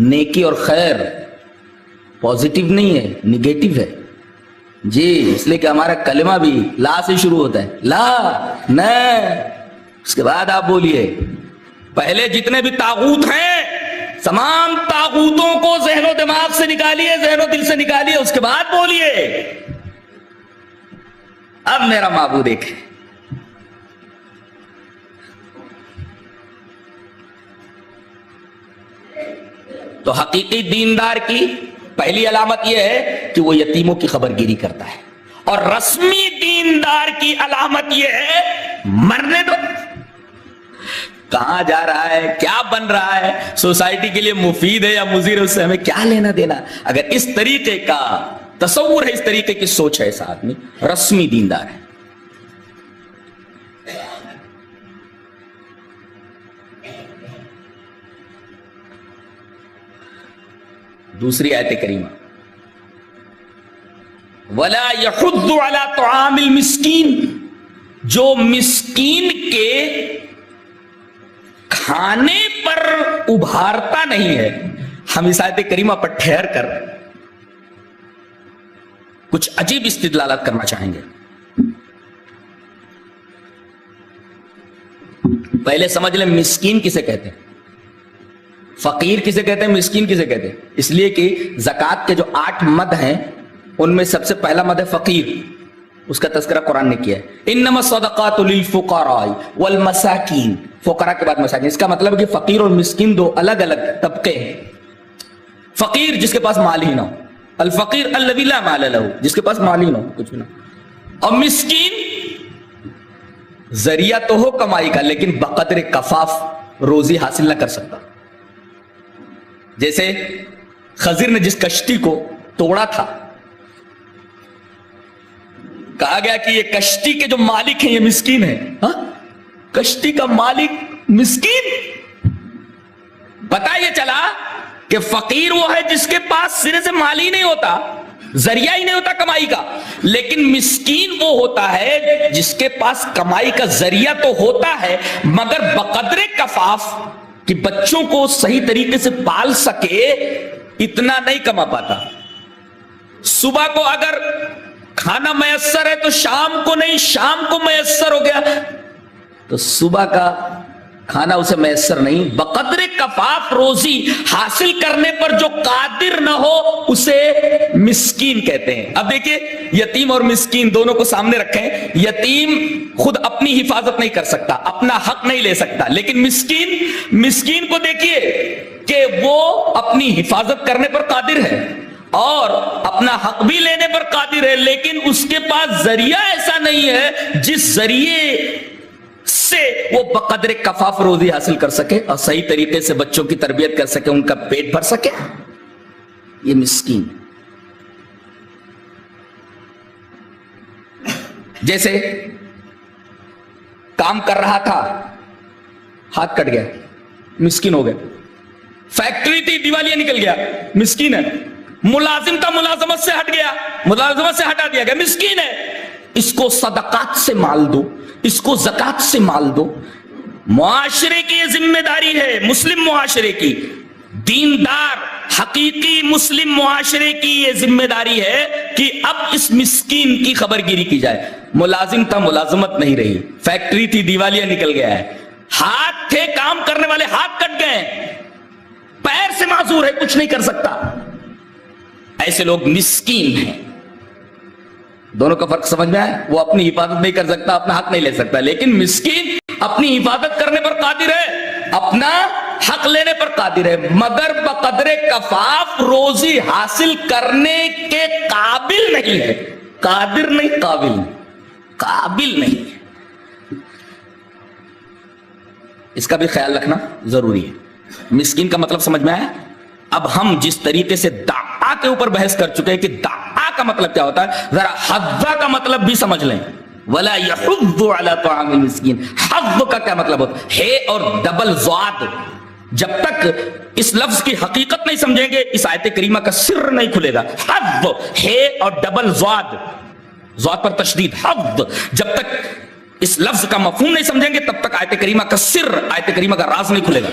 نیکی اور خیر پازیٹیو نہیں ہے، نیگیٹو ہے جی، اس لیے کہ ہمارا کلمہ بھی لا سے شروع ہوتا ہے، لا، نہ، اس کے بعد آپ بولیے۔ پہلے جتنے بھی طاغوت ہیں، تمام طاغوتوں کو ذہن و دماغ سے نکالیے، ذہن و دل سے نکالیے، اس کے بعد بولیے اب میرا معبود ایک ہے۔ تو حقیقی دیندار کی پہلی علامت یہ ہے کہ وہ یتیموں کی خبرگیری کرتا ہے، اور رسمی دیندار کی علامت یہ ہے مرنے دو، کہاں جا رہا ہے، کیا بن رہا ہے، سوسائٹی کے لیے مفید ہے یا مضر ہے، اس سے ہمیں کیا لینا دینا۔ اگر اس طریقے کا تصور ہے، اس طریقے کی سوچ ہے، ایسا آدمی رسمی دیندار ہے۔ دوسری آیت کریمہ، وَلَا يَحُضُّ عَلَى طَعَامِ الْمِسْكِينِ، جو مسکین کے کھانے پر ابھارتا نہیں ہے۔ ہم اس آیت کریمہ پر ٹھہر کر کچھ عجیب استدلالات کرنا چاہیں گے۔ پہلے سمجھ لیں مسکین کسے کہتے ہیں، فقیر کسے کہتے ہیں، مسکین کسے کہتے ہیں۔ اس لیے کہ زکوٰۃ کے جو 8 مد ہیں ان میں سب سے پہلا مد ہے فقیر، اس کا تذکرہ قرآن نے کیا ہے، انما الصدقات للفقراء والمساکین، فقراء کے بعد مساکین۔ اس کا مطلب کہ فقیر اور مسکین دو الگ الگ طبقے ہیں۔ فقیر جس کے پاس مال ہی نہ ہو، الفقیر الذی لا مال لہ، جس کے پاس مال ہی نہ ہو، کچھ بھی نہ ہو، اور مسکین ذریعہ تو ہو کمائی کا لیکن بقدر کفاف روزی حاصل نہ کر سکتا۔ جیسے خضر نے جس کشتی کو توڑا تھا کہا گیا کہ یہ کشتی کے جو مالک ہیں یہ مسکین ہیں. ہاں کشتی کا مالک مسکین. پتا یہ چلا کہ فقیر وہ ہے جس کے پاس سرے سے مال ہی نہیں ہوتا, ذریعہ ہی نہیں ہوتا کمائی کا, لیکن مسکین وہ ہوتا ہے جس کے پاس کمائی کا ذریعہ تو ہوتا ہے مگر بقدر کفاف کہ بچوں کو صحیح طریقے سے پال سکے اتنا نہیں کما پاتا. صبح کو اگر کھانا میسر ہے تو شام کو نہیں, شام کو میسر ہو گیا تو صبح کا کھانا اسے میسر نہیں. بقدر کفاف روزی حاصل کرنے پر جو قادر نہ ہو اسے مسکین کہتے ہیں. اب دیکھیں یتیم اور مسکین دونوں کو سامنے رکھیں. یتیم خود اپنی حفاظت نہیں کر سکتا, اپنا حق نہیں لے سکتا, لیکن مسکین کو دیکھیے کہ وہ اپنی حفاظت کرنے پر قادر ہے اور اپنا حق بھی لینے پر قادر ہے, لیکن اس کے پاس ذریعہ ایسا نہیں ہے جس ذریعے سے وہ بقدر کفاف روزی حاصل کر سکے اور صحیح طریقے سے بچوں کی تربیت کر سکے, ان کا پیٹ بھر سکے. یہ مسکین. جیسے کام کر رہا تھا, ہاتھ کٹ گیا, مسکین ہو گیا. فیکٹری تھی, دیوالیہ نکل گیا, مسکین ہے. ملازم تھا, ملازمت سے ہٹ گیا, ملازمت سے ہٹا دیا گیا, مسکین ہے. اس کو صدقات سے مال دو, اس کو زکات سے مال دو. معاشرے کی یہ ذمہ داری ہے, مسلم معاشرے کی, دیندار حقیقی مسلم معاشرے کی یہ ذمہ داری ہے کہ اب اس مسکین کی خبر گیری کی جائے. ملازم تھا, ملازمت نہیں رہی, فیکٹری تھی, دیوالیہ نکل گیا ہے, ہاتھ تھے کام کرنے والے, ہاتھ کٹ گئے, پیر سے معذور ہے, کچھ نہیں کر سکتا. ایسے لوگ مسکین ہیں. دونوں کا فرق سمجھ میں آئے؟ وہ اپنی حفاظت نہیں کر سکتا, اپنا حق نہیں لے سکتا, لیکن مسکین اپنی حفاظت کرنے پر قادر ہے, اپنا حق لینے پر قادر ہے, مگر بقدر کفاف روزی حاصل کرنے کے قابل نہیں ہے. قادر نہیں, قابل نہیں, قابل نہیں. اس کا بھی خیال رکھنا ضروری ہے. مسکین کا مطلب سمجھ میں آیا؟ اب ہم جس طریقے سے دعا کے اوپر بحث کر چکے ہیں کہ دعا کا مطلب کیا ہوتا ہے, ذرا حضا کا مطلب بھی سمجھ لیں. وَلَا يَحُضُّ عَلَىٰ طَعَامِ الْمِسْكِينِ. حض کا کیا مطلب ہوتا ہے؟ ہے اور ڈبل ضاد. جب تک اس لفظ کی حقیقت نہیں سمجھیں گے اس آیت کریمہ کا سر نہیں کھلے گا. حض ہے اور ڈبل ضاد, ضاد پر تشدید, حض. جب تک اس لفظ کا مفہوم نہیں سمجھیں گے تب تک آیت کریمہ کا سر, آیت کریمہ کا راز نہیں کھلے گا.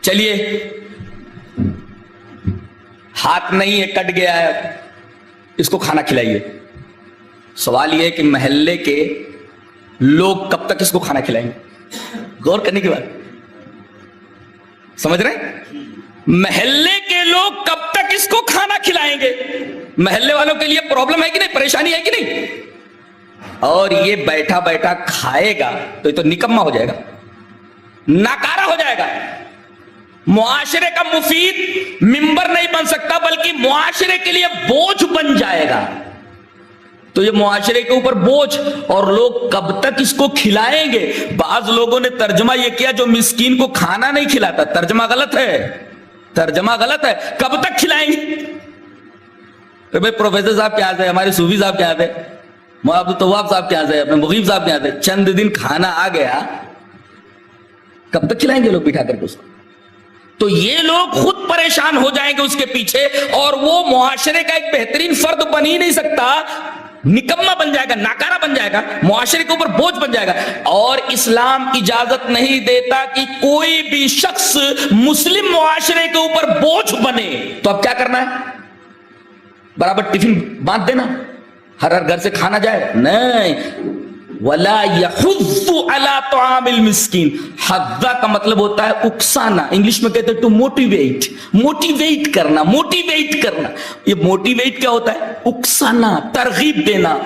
چلیے, ہاتھ نہیں ہے, کٹ گیا ہے, اس کو کھانا کھلائیے. سوال یہ ہے کہ محلے کے لوگ کب تک اس کو کھانا کھلائیں گے؟ غور کرنے کی بات سمجھ رہے ہیں؟ محلے کے لوگ کب تک اس کو کھانا کھلائیں گے؟ محلے والوں کے لیے پرابلم ہے کہ نہیں, پریشانی ہے کہ نہیں؟ اور یہ بیٹھا بیٹھا کھائے گا تو یہ تو نکما ہو جائے گا, ناکارہ ہو جائے گا. معاشرے کا مفید ممبر نہیں بن سکتا بلکہ معاشرے کے لیے بوجھ بن جائے گا. تو یہ معاشرے کے اوپر بوجھ, اور لوگ کب تک اس کو کھلائیں گے؟ بعض لوگوں نے ترجمہ یہ کیا جو مسکین کو کھانا نہیں کھلاتا. ترجمہ غلط ہے, ترجمہ غلط ہے. کب تک کھلائیں گے؟ بھائی پروفیسر صاحب کیا ہے, ہمارے صوفی صاحب کیا ہے, مولانا عبد التواب صاحب کیا ہے, اپنے مغیب صاحب کیا ہے, چند دن کھانا آ گیا, کب تک کھلائیں گے لوگ بٹھا کر کے اس کو؟ تو یہ لوگ خود پریشان ہو جائیں گے اس کے پیچھے, اور وہ معاشرے کا ایک بہترین فرد بن ہی نہیں سکتا, نکما بن جائے گا, ناکارہ بن جائے گا, معاشرے کے اوپر بوجھ بن جائے گا. اور اسلام اجازت نہیں دیتا کہ کوئی بھی شخص مسلم معاشرے کے اوپر بوجھ بنے. تو اب کیا کرنا ہے؟ برابر ٹفن باندھ دینا, ہر گھر سے کھانا جائے؟ نہیں. وَلَا يَحُضُّ عَلَىٰ طَعَامِ الْمِسْكِينِ. حضا کا مطلب ہوتا ہے اکسانا, انگلش میں کہتے ہیں ٹو موٹیویٹ, موٹیویٹ کرنا, موٹیویٹ کرنا. یہ موٹیویٹ کیا ہوتا ہے؟ اکسانا, ترغیب دینا.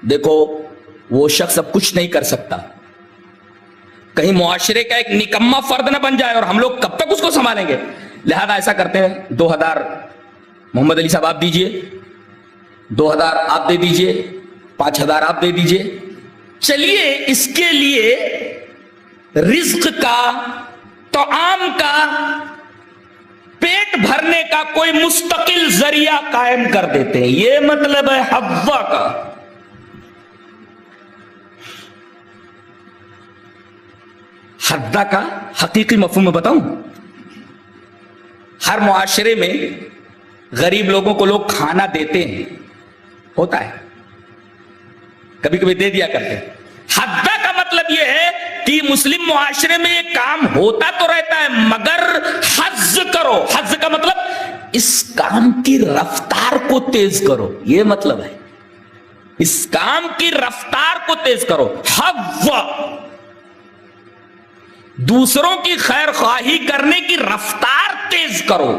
دیکھو وہ شخص اب کچھ نہیں کر سکتا, کہیں معاشرے کا ایک نکما فرد نہ بن جائے, اور ہم لوگ کب تک اس کو سنبھالیں گے؟ لہذا ایسا کرتے ہیں, 2000 محمد علی صاحب آپ دیجئے, 2000 آپ دے دیجئے, 5000 آپ دے دیجئے. چلیے اس کے لیے رزق کا، طعام کا، پیٹ بھرنے کا کوئی مستقل ذریعہ قائم کر دیتے ہیں. یہ مطلب ہے حوا کا. حدا کا حقیقی مفہوم میں بتاؤں، ہر معاشرے میں غریب لوگوں کو لوگ کھانا دیتے ہیں، ہوتا ہے، کبھی کبھی دے دیا کرتے ہیں. حدا کا مطلب یہ ہے کہ مسلم معاشرے میں یہ کام ہوتا تو رہتا ہے، مگر حز کرو. حز کا مطلب اس کام کی رفتار کو تیز کرو، یہ مطلب ہے. اس کام کی رفتار کو تیز کرو. حوا، دوسروں کی خیر خواہی کرنے کی رفتار تیز کرو،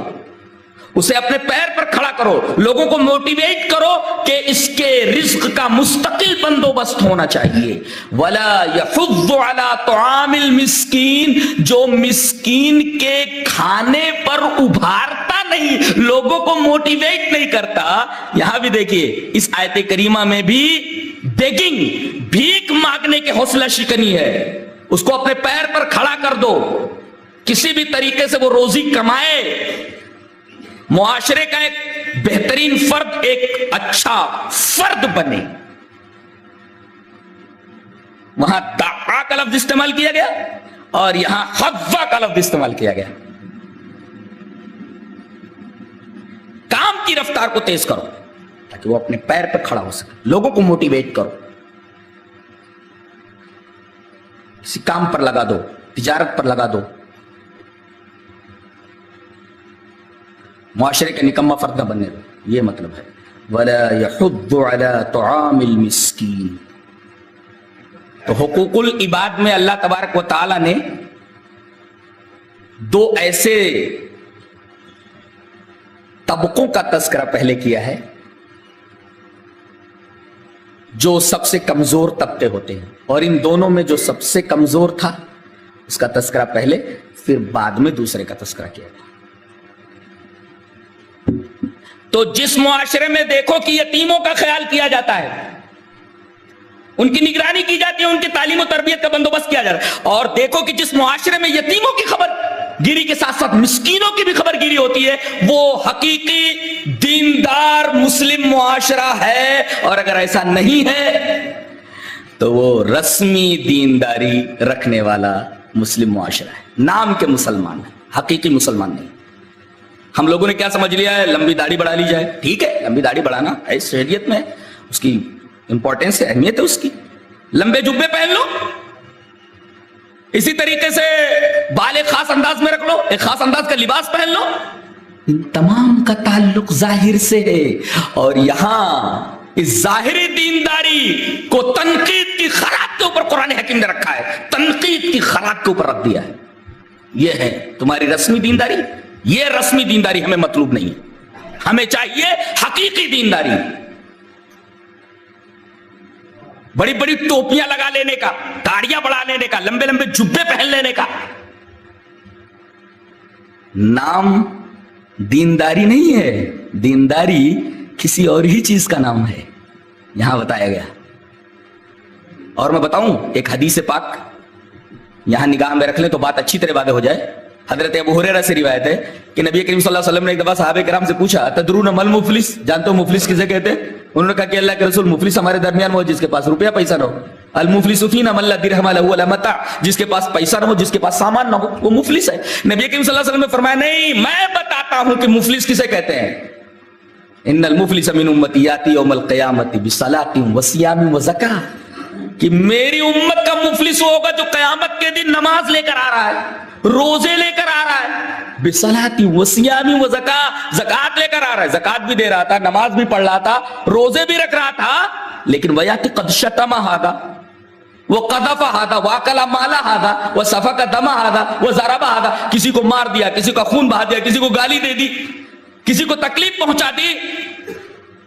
اسے اپنے پیر پر کھڑا کرو، لوگوں کو موٹیویٹ کرو کہ اس کے رزق کا مستقل بندوبست ہونا چاہیے. وَلَا يَحُضُّ عَلَىٰ طَعَامِ الْمِسْكِينِ، جو مسکین کے کھانے پر ابھارتا نہیں، لوگوں کو موٹیویٹ نہیں کرتا. یہاں بھی دیکھیے اس آیت کریمہ میں بھی بیگنگ، بھیک مانگنے کے حوصلہ شکنی ہے. اس کو اپنے پیر پر کھڑا کر دو، کسی بھی طریقے سے وہ روزی کمائے، معاشرے کا ایک بہترین فرد، ایک اچھا فرد بنے. وہاں دعا کا لفظ استعمال کیا گیا اور یہاں حوا کا لفظ استعمال کیا گیا. کام کی رفتار کو تیز کرو تاکہ وہ اپنے پیر پر کھڑا ہو سکے، لوگوں کو موٹیویٹ کرو. کسی کام پر لگا دو، تجارت پر لگا دو. معاشرے کا نکما فرد نہ بننے دو، یہ مطلب ہے. وَلَا يَحُضُّ عَلَىٰ طَعَامِ الْمِسْكِينِ. تو حقوق العباد میں اللہ تبارک و تعالی نے دو ایسے طبقوں کا تذکرہ پہلے کیا ہے جو سب سے کمزور طبقے ہوتے ہیں، اور ان دونوں میں جو سب سے کمزور تھا اس کا تذکرہ پہلے، پھر بعد میں دوسرے کا تذکرہ کیا گیا. تو جس معاشرے میں دیکھو کہ یتیموں کا خیال کیا جاتا ہے، ان کی نگرانی کی جاتی ہے، ان کی تعلیم و تربیت کا بندوبست کیا جاتا ہے، اور دیکھو کہ جس معاشرے میں یتیموں کی خبر گیری کے ساتھ ساتھ مسکینوں کی بھی خبر گیری ہوتی ہے، وہ حقیقی دیندار مسلم معاشرہ ہے. اور اگر ایسا نہیں ہے تو وہ رسمی دینداری رکھنے والا مسلم معاشرہ ہے، نام کے مسلمان ہے، حقیقی مسلمان نہیں. ہم لوگوں نے کیا سمجھ لیا ہے؟ لمبی داڑھی بڑھا لی جائے، ٹھیک ہے، لمبی داڑھی بڑھانا اس شریعت میں اس کی امپورٹنس ہے، اہمیت ہے اس کی. لمبے جبے پہن لو، اسی طریقے سے بال ایک خاص انداز میں رکھ لو، ایک خاص انداز کا لباس پہن لو. ان تمام کا تعلق ظاہر سے ہے، اور یہاں اس ظاہری دینداری کو تنقید کی خراج کے اوپر قرآن حکیم نے رکھا ہے، تنقید کی خراج کے اوپر رکھ دیا ہے. یہ ہے تمہاری رسمی دینداری. یہ رسمی دینداری ہمیں مطلوب نہیں ہے، ہمیں چاہیے حقیقی دینداری. بڑی بڑی ٹوپیاں لگا لینے کا، داڑیاں بڑھا لینے کا، لمبے لمبے جبے پہن لینے کا نام دینداری نہیں ہے. دینداری کسی اور ہی چیز کا نام ہے، یہاں بتایا گیا. اور میں بتاؤں ایک حدیث پاک یہاں نگاہ میں رکھ لیں تو بات اچھی طرح واضح ہو جائے. حضرت ابو ہریرہ سے روایت ہے کہ نبی کریم صلی اللہ علیہ وسلم نے ایک دفعہ صحابہ کرام سے پوچھا، تدرون مل مفلس، جانتے ہو مفلس کسے کہتے ہیں؟ انہوں نے کہا کہ اللہ کے رسول، مفلس ہمارے درمیان وہ جس کے پاس روپیہ پیسہ نہ ہو. المفلس فینا من لا درہم له ولا متاع، جس کے پاس پیسہ نہ ہو، جس کے پاس سامان نہ ہو، وہ مفلس ہے. نبی کریم صلی اللہ علیہ وسلم نے فرمایا نہیں، میں بتاتا ہوں کہ مفلس کسے کہتے ہیں. ان المفلس من امتی یاتی یوم القیامت بصلاۃ وصیام وزکاۃ، کہ میری امت کا مفلس وہ ہوگا جو قیامت کے دن نماز لے کر آ رہا ہے، روزے لے کر آ رہا ہے، بصلاۃ وصیام وزکاۃ، زکات لے کر آ رہا ہے، زکات بھی دے رہا تھا، نماز بھی پڑھ رہا تھا، روزے بھی رکھ رہا تھا، لیکن ویاتی قد شتم ھذا وقذف ھذا واکل مال ھذا وسفک دم ھذا وضرب ھذا، کسی کو مار دیا، کسی کا خون بہا دیا، کسی کو گالی دے دی، کسی کو تکلیف پہنچا دی.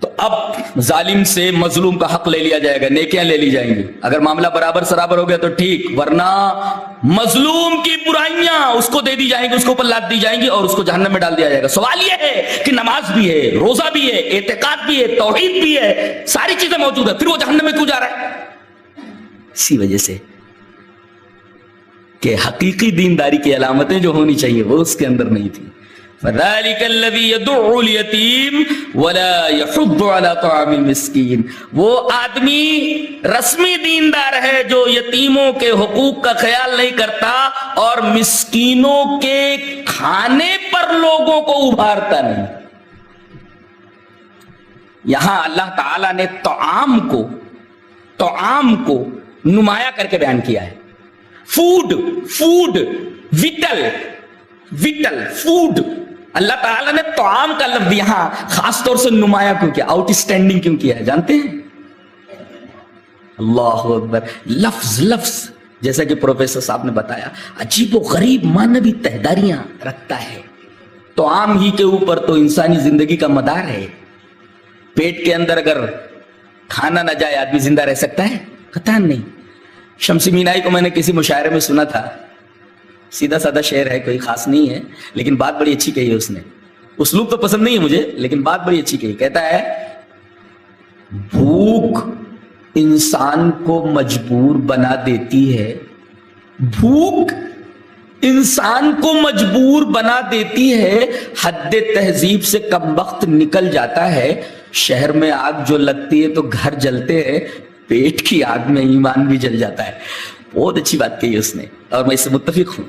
تو اب ظالم سے مظلوم کا حق لے لیا جائے گا، نیکیاں لے لی جائیں گی. اگر معاملہ برابر سرابر ہو گیا تو ٹھیک، ورنہ مظلوم کی برائیاں اس کو دے دی جائیں گی، اس کے اوپر لاد دی جائیں گی اور اس کو جہنم میں ڈال دیا جائے گا. سوال یہ ہے کہ نماز بھی ہے، روزہ بھی ہے، اعتقاد بھی ہے، توحید بھی ہے، ساری چیزیں موجود ہیں، پھر وہ جہنم میں کیوں جا رہا ہے؟ اسی وجہ سے کہ حقیقی دینداری کی علامتیں جو ہونی چاہیے وہ اس کے اندر نہیں تھی. فَذَلِكَ الَّذِي يَدُعُّ الْيَتِيمَ وَلَا يَحُضُّ عَلَى طَعَامِ الْمِسْكِينِ. وہ آدمی رسمی دیندار ہے جو یتیموں کے حقوق کا خیال نہیں کرتا اور مسکینوں کے کھانے پر لوگوں کو ابھارتا نہیں. یہاں اللہ تعالیٰ نے طعام کو نمایاں کر کے بیان کیا ہے. Food وٹل food. اللہ تعالیٰ نے طعام کا لفظ یہاں خاص طور سے نمایاں کیوں کیا, آؤٹ اسٹینڈنگ کیوں کیا ہے جانتے ہیں؟ اللہ اکبر. لفظ جیسا کہ پروفیسر صاحب نے بتایا عجیب و غریب معنوی تہداریاں رکھتا ہے. طعام ہی کے اوپر تو انسانی زندگی کا مدار ہے. پیٹ کے اندر اگر کھانا نہ جائے آدمی زندہ رہ سکتا ہے؟ قطعاً نہیں. شمسی مینائی کو میں نے کسی مشاعرے میں سنا تھا, سیدھا سادہ شعر ہے, کوئی خاص نہیں ہے, لیکن بات بڑی اچھی کہی ہے اس نے. اسلوب تو پسند نہیں ہے مجھے, لیکن بات بڑی اچھی کہی. کہتا ہے بھوک انسان کو مجبور بنا دیتی ہے, بھوک انسان کو مجبور بنا دیتی ہے, حد تہذیب سے کم وقت نکل جاتا ہے. شہر میں آگ جو لگتی ہے تو گھر جلتے ہیں, پیٹ کی آگ میں ایمان بھی جل جاتا ہے. بہت اچھی بات کہی اس نے اور میں اس سے متفق ہوں.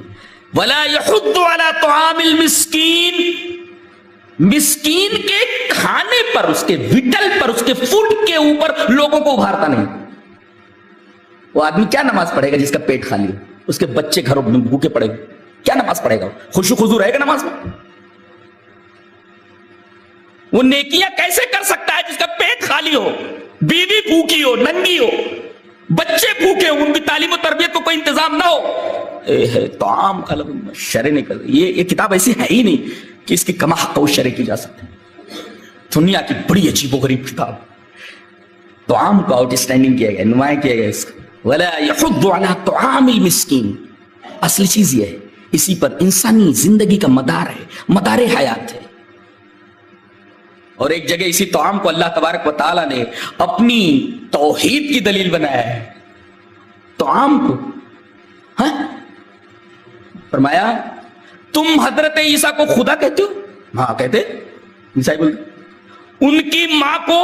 وَلَا يَحُضُّ عَلَى طَعَامِ الْمِسْكِينِ. مسکین کے کھانے پر, اس کے وٹل پر, اس کے فوڈ کے اوپر لوگوں کو ابھارتا نہیں. وہ آدمی کیا نماز پڑھے گا جس کا پیٹ خالی ہو؟ اس کے بچے گھروں میں بھوکے پڑے گا, کیا نماز پڑھے گا؟ خشوع خضوع رہے گا نماز میں؟ وہ نیکیاں کیسے کر سکتا ہے جس کا پیٹ خالی ہو, بیوی بھوکی ہو, ننگی ہو, بچے بھوکے ہو, ان کی تعلیم و تربیت کو کوئی انتظام نہ ہو؟ طعام کا لفظ شرع نہیں کر. یہ کتاب ایسی ہے ہی نہیں کہ اس کی کما حق و شرع کی جا سکتے. دنیا کی بڑی عجیب و غریب کتاب. طعام کو آؤٹ اسٹینڈنگ کیا گیا, نمایاں کیا گیا اس کا. وَلَا يَحُضُّ عَلَى طَعَامِ الْمِسْكِينِ. اصل چیز یہ ہے, اسی پر انسانی زندگی کا مدار ہے, مدار حیات ہے. اور ایک جگہ اسی طعام کو اللہ تبارک و تعالیٰ نے اپنی توحید کی دلیل بنایا ہے. طعام کو فرمایا تم حضرت عیسیٰ کو خدا کہتے ہو؟ ہاں کہتے. عیسائی بولتے. ان کی ماں کو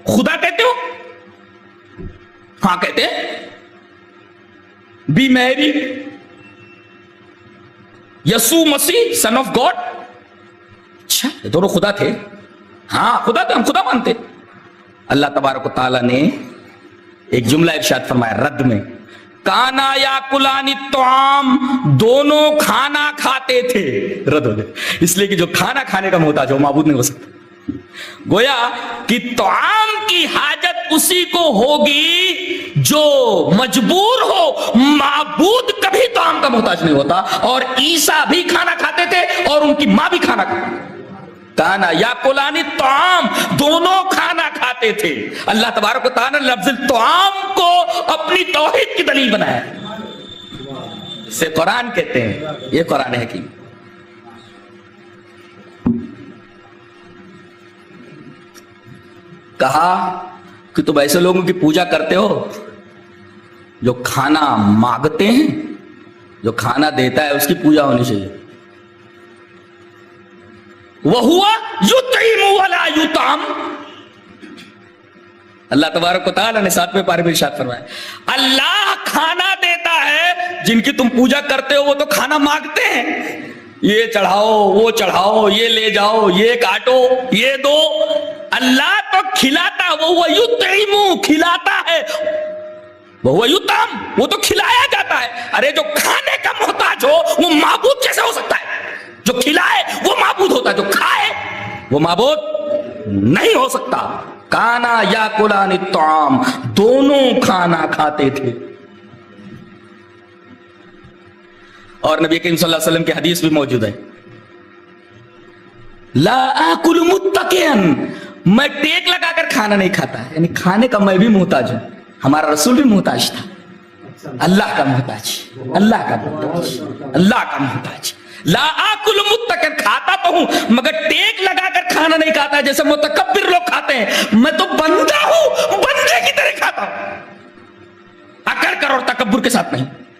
خدا کہتے ہو؟ ہاں کہتے. بی میری یسوع مسیح سن آف گاڈ. اچھا یہ دونوں خدا تھے؟ ہاں خدا تھے, ہم خدا مانتے. اللہ تبارک و تعالیٰ نے ایک جملہ ارشاد فرمایا رد میں, کانا یاکلان الطعام, دونوں کھانا کھاتے تھے. رد ہو گئے اس لیے کہ جو کھانا کھانے کا محتاج ہو معبود نہیں ہو سکتا. گویا کہ طعام کی حاجت اسی کو ہوگی جو مجبور ہو, معبود کبھی طعام کا محتاج نہیں ہوتا. اور عیسیٰ بھی کھانا کھاتے تھے اور ان کی ماں بھی کھانا کھاتے تھے. کانا یاکلان الطعام, دونوں کھانا کھاتے تھے. اللہ تبارک و تعالیٰ نے لفظ طعام کو اپنی توحید کی دلیل بنایا. اسے قرآن کہتے ہیں. یہ قرآن حکیم. کہا کہ تم ایسے لوگوں کی پوجا کرتے ہو جو کھانا مانگتے ہیں, جو کھانا دیتا ہے اس کی پوجا ہونی چاہیے. وَهُوَ يُطْعِمُ وَلَا يُطْعَمُ. اللہ تبارک و تعالیٰ نے 7ویں پارے میں ارشاد فرمایا اللہ کھانا دیتا ہے, جن کی تم پوجا کرتے ہو وہ تو کھانا مانگتے ہیں. یہ چڑھاؤ, وہ چڑھاؤ, یہ لے جاؤ, یہ کاٹو, یہ دو. اللہ تو کھلاتا, وہ یطعم, کھلاتا ہے. وہ یطعم, وہ تو کھلایا جاتا ہے. ارے جو کھانے کا محتاج ہو وہ معبود کیسے ہو سکتا ہے؟ جو کھلائے وہ معبود ہوتا ہے, جو کھائے وہ معبود نہیں ہو سکتا. کانا یاکلان الطعام, دونوں کھانا کھاتے تھے. اور نبی کریم صلی اللہ علیہ وسلم کی حدیث بھی موجود ہے, لا آکل متکئا, میں ٹیک لگا کر کھانا نہیں کھاتا. یعنی کھانے کا میں بھی محتاج ہوں. ہمارا رسول بھی محتاج تھا. اللہ کا محتاج, اللہ کا محتاج, اللہ کا محتاج. لا آکل متکئا, کھاتا تو ہوں مگر ٹیک لگا کر کھانا نہیں کھاتا جیسے متکبر لوگ کھاتے ہیں. میں تو بندہ ہوں, بندے کی طرح کھاتا ہوں, اکڑ کر اور تکبر کے ساتھ نہیں.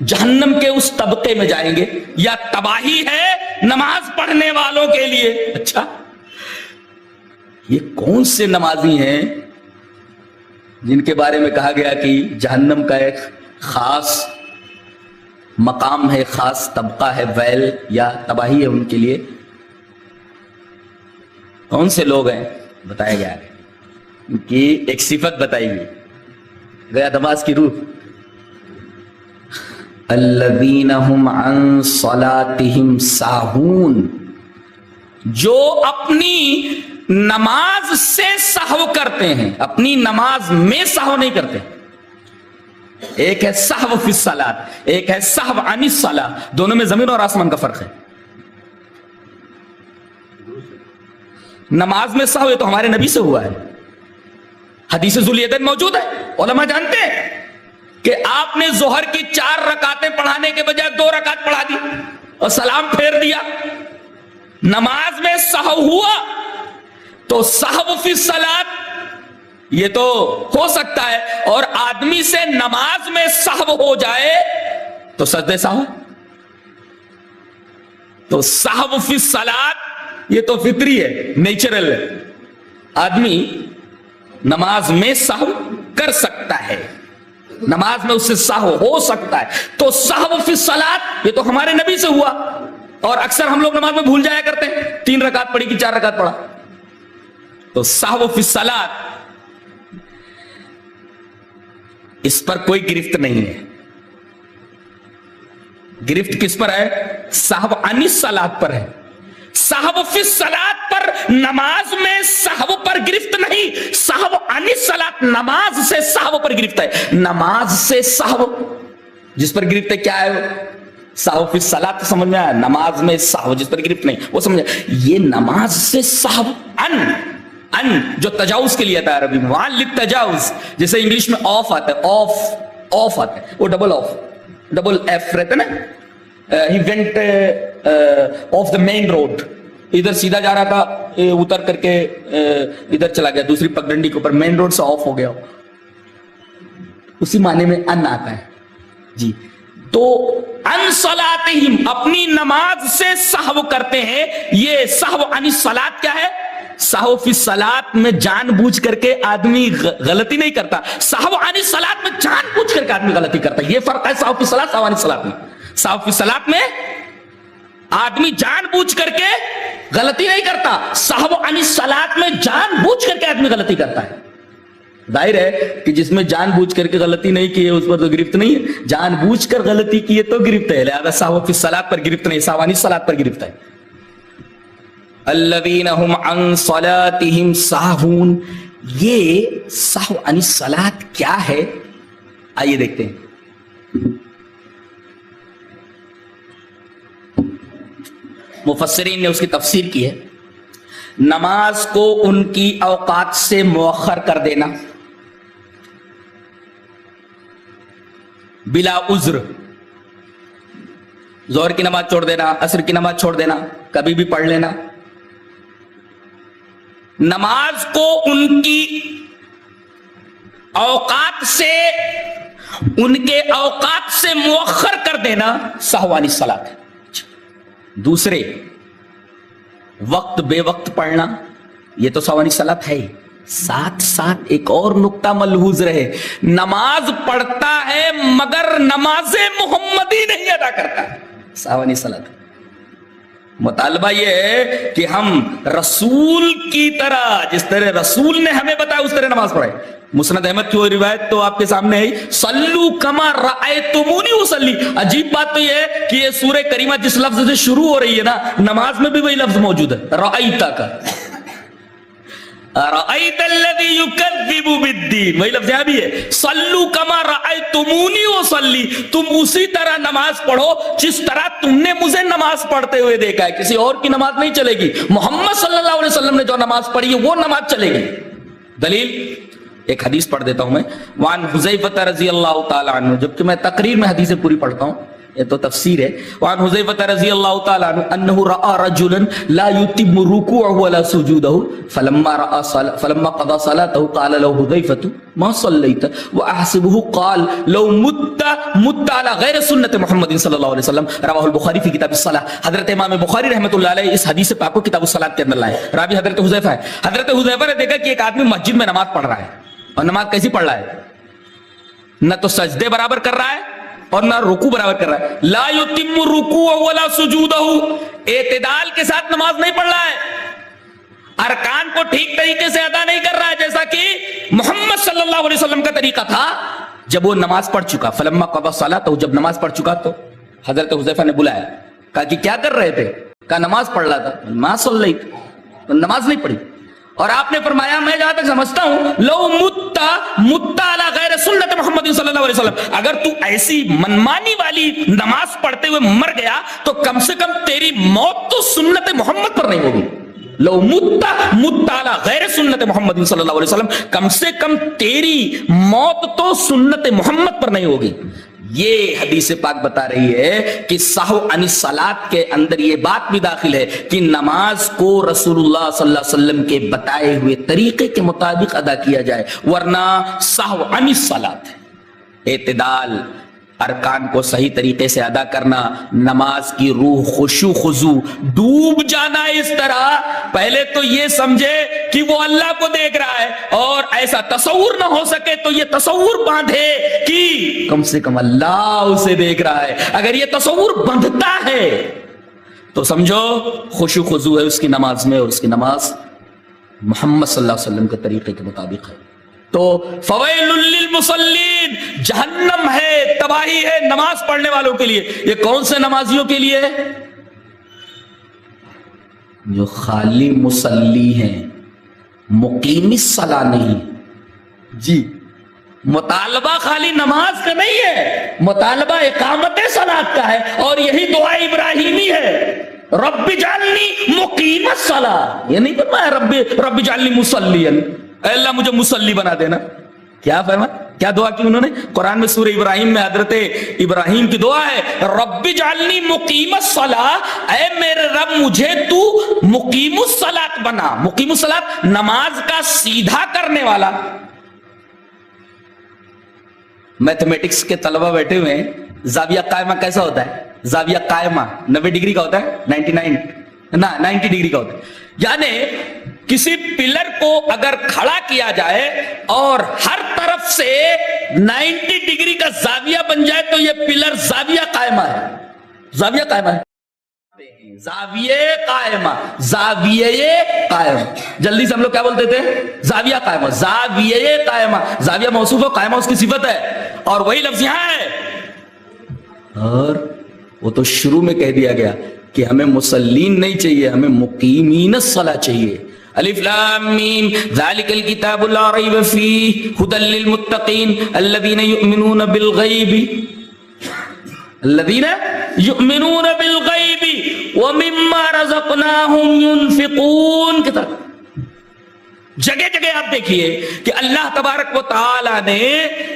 جہنم کے اس طبقے میں جائیں گے، یا تباہی ہے نماز پڑھنے والوں کے لیے۔ اچھا، یہ کون سے نمازی ہیں جن کے بارے میں کہا گیا کہ جہنم کا ایک خاص مقام ہے، خاص طبقہ ہے، ویل یا تباہی ہے ان کے لیے؟ کون سے لوگ ہیں بتایا گیا ہے، ان کی ایک صفت بتائی گئی، گیا نماز کی روح، الذین هم عن صلاتهم ساہون، جو اپنی نماز سے سہو کرتے ہیں، اپنی نماز میں سہو نہیں کرتے۔ ایک ہے سہو فی الصلاۃ، ایک ہے سہو عن الصلاۃ، دونوں میں زمین اور آسمان کا فرق ہے۔ نماز میں سہو یہ تو ہمارے نبی سے ہوا ہے، حدیث ذوالیدین موجود ہے، علماء جانتے ہیں کہ آپ نے ظہر کی 4 رکعتیں پڑھانے کے بجائے 2 رکعت پڑھا دی اور سلام پھیر دیا۔ نماز میں سہو ہوا تو سہو فی الصلاۃ یہ تو ہو سکتا ہے، اور آدمی سے نماز میں سہو ہو جائے تو سجدے سہو، تو سہو فی الصلاۃ یہ تو فطری ہے، نیچرل ہے، آدمی نماز میں سہو کر سکتا ہے، نماز میں اس سے سہو ہو سکتا ہے۔ تو سہو فی الصلاۃ یہ تو ہمارے نبی سے ہوا، اور اکثر ہم لوگ نماز میں بھول جایا کرتے ہیں، 3 رکعت پڑھی کہ 4 رکعت پڑھا، تو سہو فی الصلاۃ اس پر کوئی گرفت نہیں ہے۔ گرفت کس پر ہے؟ سہو عن الصلاۃ پر ہے۔ سہو فی الصلاۃ پر نماز میں سہو پر گرفت نہیں، سہو عن الصلاۃ نماز سے سہو پر گرفت ہے۔ نماز سے سہو جس پر گرفت ہے کیا ہے؟ سہو فی الصلاۃ سمجھ میں آیا؟ نماز میں سہو جس پر گرفت نہیں وہ سمجھ، یہ نماز سے سہو ان جو تجاوز کے لیے آتا ہے عربی میں، وہاں للتجاوز، جیسے انگلش میں آف آتا ہے، آف آتا ہے، وہ ڈبل ایف رہتا ہے نا۔ He went off the main road, ادھر سیدھا جا رہا تھا، اتر کر کے ادھر چلا گیا دوسری پگڈنڈی کے اوپر، مین روڈ سے آف ہو گیا، اسی معنی میں ان آتا ہے جی۔ تو ان صلاتہم اپنی نماز سے سہو کرتے ہیں، یہ سہو عن الصلاۃ کیا ہے؟ سہو فی الصلاۃ میں جان بوجھ کر کے آدمی غلطی نہیں کرتا، سہو عن الصلاۃ میں جان بوجھ کر کے آدمی غلطی کرتا ہے، یہ فرق ہے سہو فی الصلاۃ سہو عن الصلاۃ میں۔ سہو فی الصلاۃ میں آدمی جان بوجھ کر کے غلطی نہیں کرتا، سہو عن الصلاۃ میں جان بوجھ کر کے آدمی غلطی کرتا ہے۔ ظاہر ہے کہ جس میں جان بوجھ کر کے غلطی نہیں کی ہے اس پر تو گرفت نہیں ہے، جان بوجھ کر غلطی کی ہے تو گرفت ہے، لہذا سہو فی الصلاۃ پر گرفت نہیں، سہو عن الصلاۃ پر گرفت ہے۔ الذین هم عن صلاتهم ساہون، یہ سہو عن الصلاۃ کیا ہے؟ آئیے دیکھتے ہیں۔ مفسرین نے اس کی تفسیر کی ہے، نماز کو ان کی اوقات سے مؤخر کر دینا بلا عذر، ظہر کی نماز چھوڑ دینا، عصر کی نماز چھوڑ دینا، کبھی بھی پڑھ لینا، نماز کو ان کی اوقات سے، ان کے اوقات سے مؤخر کر دینا سہو عن الصلاۃ۔ دوسرے وقت بے وقت پڑھنا یہ تو سہو عن الصلاۃ ہے ہی، ساتھ ساتھ ایک اور نقطہ ملحوظ رہے، نماز پڑھتا ہے مگر نماز محمدی نہیں ادا کرتا، سہو عن الصلاۃ۔ مطالبہ یہ ہے کہ ہم رسول کی طرح، جس طرح رسول نے ہمیں بتایا اس طرح نماز پڑھیں۔ مسند احمد کی وہ روایت تو آپ کے سامنے ہے، صلو کما رأیتمونی اصلی۔ عجیب بات تو یہ ہے کہ یہ سورہ کریمہ جس لفظ سے شروع ہو رہی ہے نا، نماز میں بھی وہی لفظ موجود ہے، رأیتا کا، رأیت الذی یکذب بالدین، وہی لفظ یہاں بھی ہے، صلو کما رأیتمونی اصلی، تم اسی طرح نماز پڑھو جس طرح تم نے مجھے نماز پڑھتے ہوئے دیکھا ہے، کسی اور کی نماز نہیں چلے گی، محمد صلی اللہ علیہ وسلم نے جو نماز پڑھی ہے وہ نماز چلے گی۔ دلیل ایک حدیث پڑھ دیتا ہوں میں، وعن حذیفہ رضی اللہ تعالی عنہ، جبکہ میں تقریر میں حدیثیں پوری پڑھتا ہوں، یہ تو تفسیر ہے. وعن حذیفہ رضی اللہ تعالی عنہ انہ رأى رجلا لا يتم ركوعه ولا سجوده فلما قضى صلاته قال له حذیفہ ما صلیت واحسبه قال لو مت على غیر سنت محمد صلی اللہ علیہ وسلم. رواہ البخاری فی کتاب الصلاۃ. حضرت امام بخاری رحمۃ اللہ علیہ اس حدیث پاک کو کتاب الصلاۃ کے اندر لائے. راوی حضرت حذیفہ ہے. حضرت حذیفہ نے دیکھا کہ ایک آدمی مسجد میں نماز پڑھ رہا ہے, اور نماز کیسی پڑھ رہا ہے؟ نہ تو سجدے برابر کر رہا ہے اور نہ رکوع برابر کر رہا ہے. لا یتم رکوعہ ولا سجودہ, اعتدال کے ساتھ نماز نہیں پڑھ رہا ہے, ارکان کو ٹھیک طریقے سے ادا نہیں کر رہا ہے جیسا کہ محمد صلی اللہ علیہ وسلم کا طریقہ تھا. جب وہ نماز پڑھ چکا, فلما قضى صلاته, جب نماز پڑھ چکا تو حضرت حذیفہ نے بلایا, کہا کہ کیا کر رہے تھے؟ کہا نماز پڑھ رہا تھا. ما صلیت, نماز نہیں پڑھی. اور آپ نے فرمایا میں جہاں تک سمجھتا ہوں لو مت علی غیر سنت محمد صلی اللہ علیہ وسلم, اگر تو ایسی منمانی والی نماز پڑھتے ہوئے مر گیا تو کم سے کم تیری موت تو سنت محمد پر نہیں ہوگی. لو مت علی غیر سنت محمد صلی اللہ علیہ وسلم, کم سے کم تیری موت تو سنت محمد پر نہیں ہوگی. یہ حدیث پاک بتا رہی ہے کہ سہو عن الصلاۃ کے اندر یہ بات بھی داخل ہے کہ نماز کو رسول اللہ صلی اللہ علیہ وسلم کے بتائے ہوئے طریقے کے مطابق ادا کیا جائے, ورنہ سہو عن الصلاۃ, اعتدال, ارکان کو صحیح طریقے سے ادا کرنا, نماز کی روح خشوع خضوع, ڈوب جانا اس طرح. پہلے تو یہ سمجھے کہ وہ اللہ کو دیکھ رہا ہے, اور ایسا تصور نہ ہو سکے تو یہ تصور باندھے کہ کم سے کم اللہ اسے دیکھ رہا ہے. اگر یہ تصور بندھتا ہے تو سمجھو خشوع خضوع ہے اس کی نماز میں, اور اس کی نماز محمد صلی اللہ علیہ وسلم کے طریقے کے مطابق ہے. تو فویل للمصلین, جہنم ہے, تباہی ہے نماز پڑھنے والوں کے لیے. یہ کون سے نمازیوں کے لیے؟ جو خالی مصلی ہیں, مقیم الصلاۃ نہیں. جی, مطالبہ خالی نماز کا نہیں ہے, مطالبہ اقامت صلاۃ کا ہے, اور یہی دعا ابراہیمی ہے, رب اجعلنی مقیم الصلاۃ. یہ نہیں فرمایا رب اجعلنی مصلیا, اے اللہ مجھے مصلی بنا دینا. کیا فرمایا, کیا دعا کی انہوں نے؟ قرآن میں سورہ ابراہیم میں حضرت ابراہیم کی دعا ہے, رب اجعلنی مقیم الصلاۃ, اے میرے رب مجھے تو مقیم الصلاۃ بنا. مقیم الصلاۃ نماز کا سیدھا کرنے والا. میتھمیٹکس کے طلبہ بیٹھے ہوئے ہیں, زاویہ قائمہ کیسا ہوتا ہے؟ زاویہ قائمہ 90 ڈگری کا ہوتا ہے, 90 ڈگری کا ہوتا ہے. یعنی کسی پلر کو اگر کھڑا کیا جائے اور ہر طرف سے 90 ڈگری کا زاویہ بن جائے تو یہ پلر زاویہ قائمہ ہے. زاویہ قائمہ ہے, زاویہ قائمہ, زاویہ قائم. جلدی سے ہم لوگ کیا بولتے تھے؟ زاویہ قائمہ, زاویہ قائمہ. زاویہ موصوف ہے, قائمہ اس کی صفت ہے, اور وہی لفظ یہاں ہے. اور وہ تو شروع میں کہہ دیا گیا کہ ہمیں مسلین نہیں چاہیے, ہمیں مقیمین الصلاۃ چاہیے. الف لام میم ذالک الکتاب لا ریب فیہ ھدی للمتقین الذین یؤمنون بالغیب ومما رزقناہم ینفقون. جگہ جگہ آپ دیکھیے کہ اللہ تبارک و تعالی نے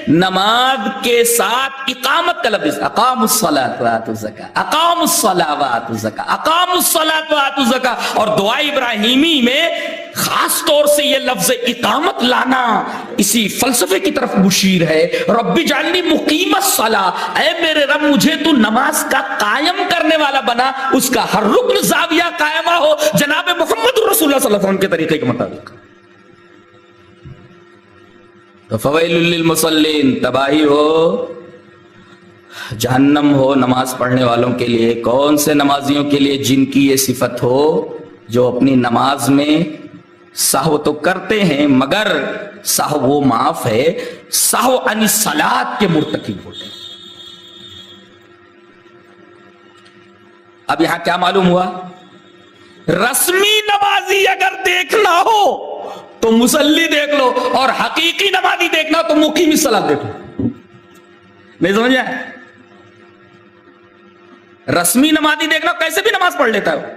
نماز کے ساتھ اقامت کا لفظ, اقاموا الصلاۃ وآتوا الزکاۃ, اقاموا الصلاۃ وآتوا الزکاۃ, اقاموا الصلاۃ وآتوا الزکاۃ. اور دعا ابراہیمی میں خاص طور سے یہ لفظ اقامت لانا اسی فلسفے کی طرف مشیر ہے. رب اجعلنی مقیم الصلاۃ, اے میرے رب مجھے تو نماز کا قائم کرنے والا بنا, اس کا ہر رکن زاویہ قائمہ ہو جناب محمد رسول اللہ صلی اللہ علیہ وسلم کے طریقے کے مطابق. تو فویل للمصلین, تباہی ہو, جہنم ہو نماز پڑھنے والوں کے لیے. کون سے نمازیوں کے لیے؟ جن کی یہ صفت ہو جو اپنی نماز میں سہو تو کرتے ہیں مگر سہو وہ معاف ہے, سہو عن الصلاۃ کے مرتکب ہوتے ہیں. اب یہاں کیا معلوم ہوا؟ رسمی نمازی اگر دیکھنا ہو تو مصلی دیکھ لو, اور حقیقی نمازی دیکھنا تو مقیم الصلاۃ دیکھ لو. نہیں سمجھا؟ رسمی نمازی دیکھنا کیسے بھی نماز پڑھ لیتا ہے,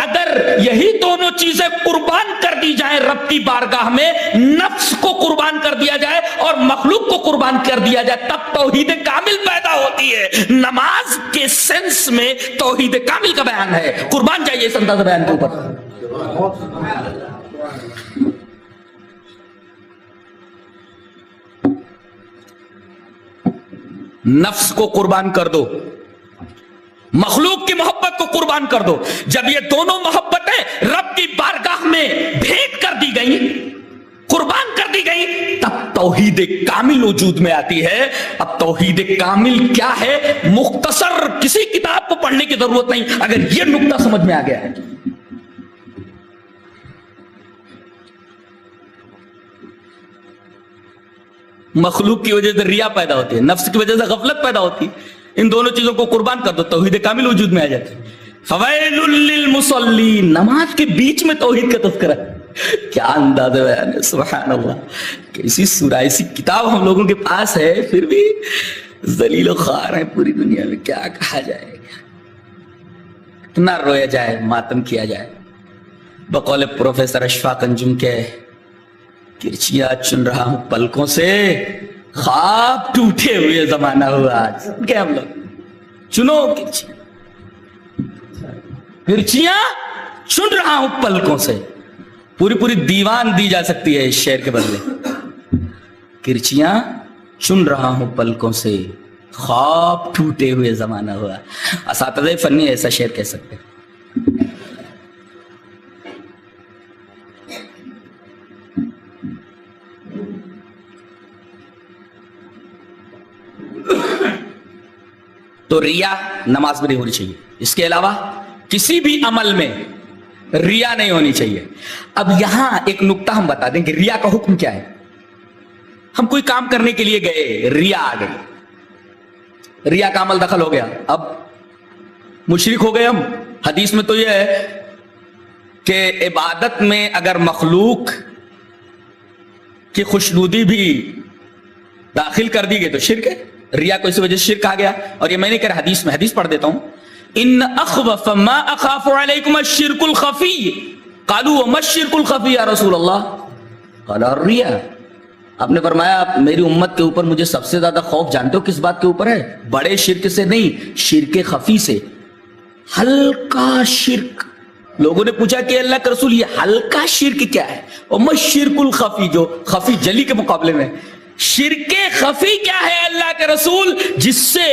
اگر یہی دونوں چیزیں قربان کر دی جائیں رب کی بارگاہ میں، نفس کو قربان کر دیا جائے اور مخلوق کو قربان کر دیا جائے، تب توحید کامل پیدا ہوتی ہے۔ نماز کے سینس میں توحید کامل کا بیان ہے۔ قربان جائیے اس انداز بیان کے اوپر۔ نفس کو قربان کر دو، مخلوق کی محبت کو قربان کر دو۔ جب یہ دونوں محبتیں رب کی بارگاہ میں بھیٹ کر دی گئی، قربان کر دی گئی، تب توحید کامل وجود میں آتی ہے۔ اب توحید کامل کیا ہے؟ مختصر کسی کتاب کو پڑھنے کی ضرورت نہیں، اگر یہ نقطہ سمجھ میں آ گیا ہے۔ مخلوق کی وجہ سے ریا پیدا ہوتی ہے، نفس کی وجہ سے غفلت پیدا ہوتی ہے، ان دونوں چیزوں کو قربان کر دو، توحید کامل وجود میں آ جاتی ہے۔ فویل للمصلین، نماز کے بیچ میں توحید کا تذکرہ، کیا انداز بیان ہے، سبحان اللہ۔ کیسی سورہ، ایسی کتاب ہم لوگوں کے پاس ہے، پھر بھی ذلیل و خوار ہیں پوری دنیا میں، کیا کہا جائے گا، اتنا رویا جائے، ماتم کیا جائے۔ بقول پروفیسر اشفاق انجم کے، کرچیاں چن رہا ہوں پلکوں سے، خواب ٹوٹے ہوئے زمانہ ہوا آج۔ کیا ہم لوگ چنو کرچیاں چن رہا ہوں پلکوں سے، پوری دیوان دی جا سکتی ہے اس شعر کے بدلے۔ کرچیاں چن رہا ہوں پلکوں سے، خواب ٹوٹے ہوئے زمانہ ہوا۔ اساتذہ فنی ایسا شعر کہہ سکتے ہیں۔ تو ریا نماز میں نہیں ہونی چاہیے، اس کے علاوہ کسی بھی عمل میں ریا نہیں ہونی چاہیے۔ اب یہاں ایک نقطہ ہم بتا دیں کہ ریا کا حکم کیا ہے۔ ہم کوئی کام کرنے کے لیے گئے، ریا آ گئی، ریا کا عمل دخل ہو گیا، اب مشرک ہو گئے ہم۔ حدیث میں تو یہ ہے کہ عبادت میں اگر مخلوق کی خوشنودی بھی داخل کر دی گئی تو شرک ہے۔ ریا کو اس وجہ سے شرک آ گیا، اور یہ میں نہیں کہہ رہا، حدیث میں، حدیث پڑھ دیتا ہوں۔ ان اخوف ما اخاف علیکم الشرک الخفی، قالوا وما الشرک الخفی یا رسول اللہ؟ قال الریا۔ آپ نے فرمایا میری امت کے اوپر مجھے سب سے زیادہ خوف جانتے ہو کس بات کے اوپر ہے؟ بڑے شرک سے نہیں، شرک خفی سے، ہلکا شرک۔ لوگوں نے پوچھا کہ اللہ کے رسول یہ ہلکا شرک کیا ہے؟ وما الشرک الخفی، جو خفی جلی کے مقابلے میں، شرک خفی کیا ہے اللہ کے رسول، جس سے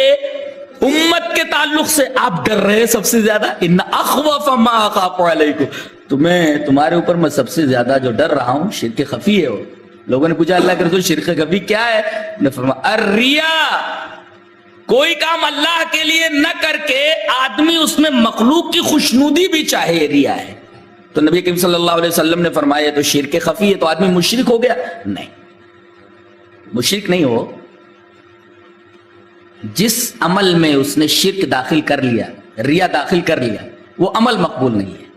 امت کے تعلق سے آپ ڈر رہے سب سے زیادہ؟ ان اخوف ما اخاف علیکم، تمہارے اوپر میں سب سے زیادہ جو ڈر رہا ہوں شرک خفی ہے وہ۔ لوگوں نے پوچھا اللہ کے رسول شرک خفی کیا ہے؟ نے فرمایا الریا، کوئی کام اللہ کے لیے نہ کر کے آدمی اس میں مخلوق کی خوشنودی بھی چاہے، یہ ریا ہے۔ تو نبی کریم صلی اللہ علیہ وسلم نے فرمایا تو شرک خفی ہے، تو آدمی مشرک ہو گیا؟ نہیں، مشرک نہیں ہو، جس عمل میں اس نے شرک داخل کر لیا، ریا داخل کر لیا، وہ عمل مقبول نہیں ہے۔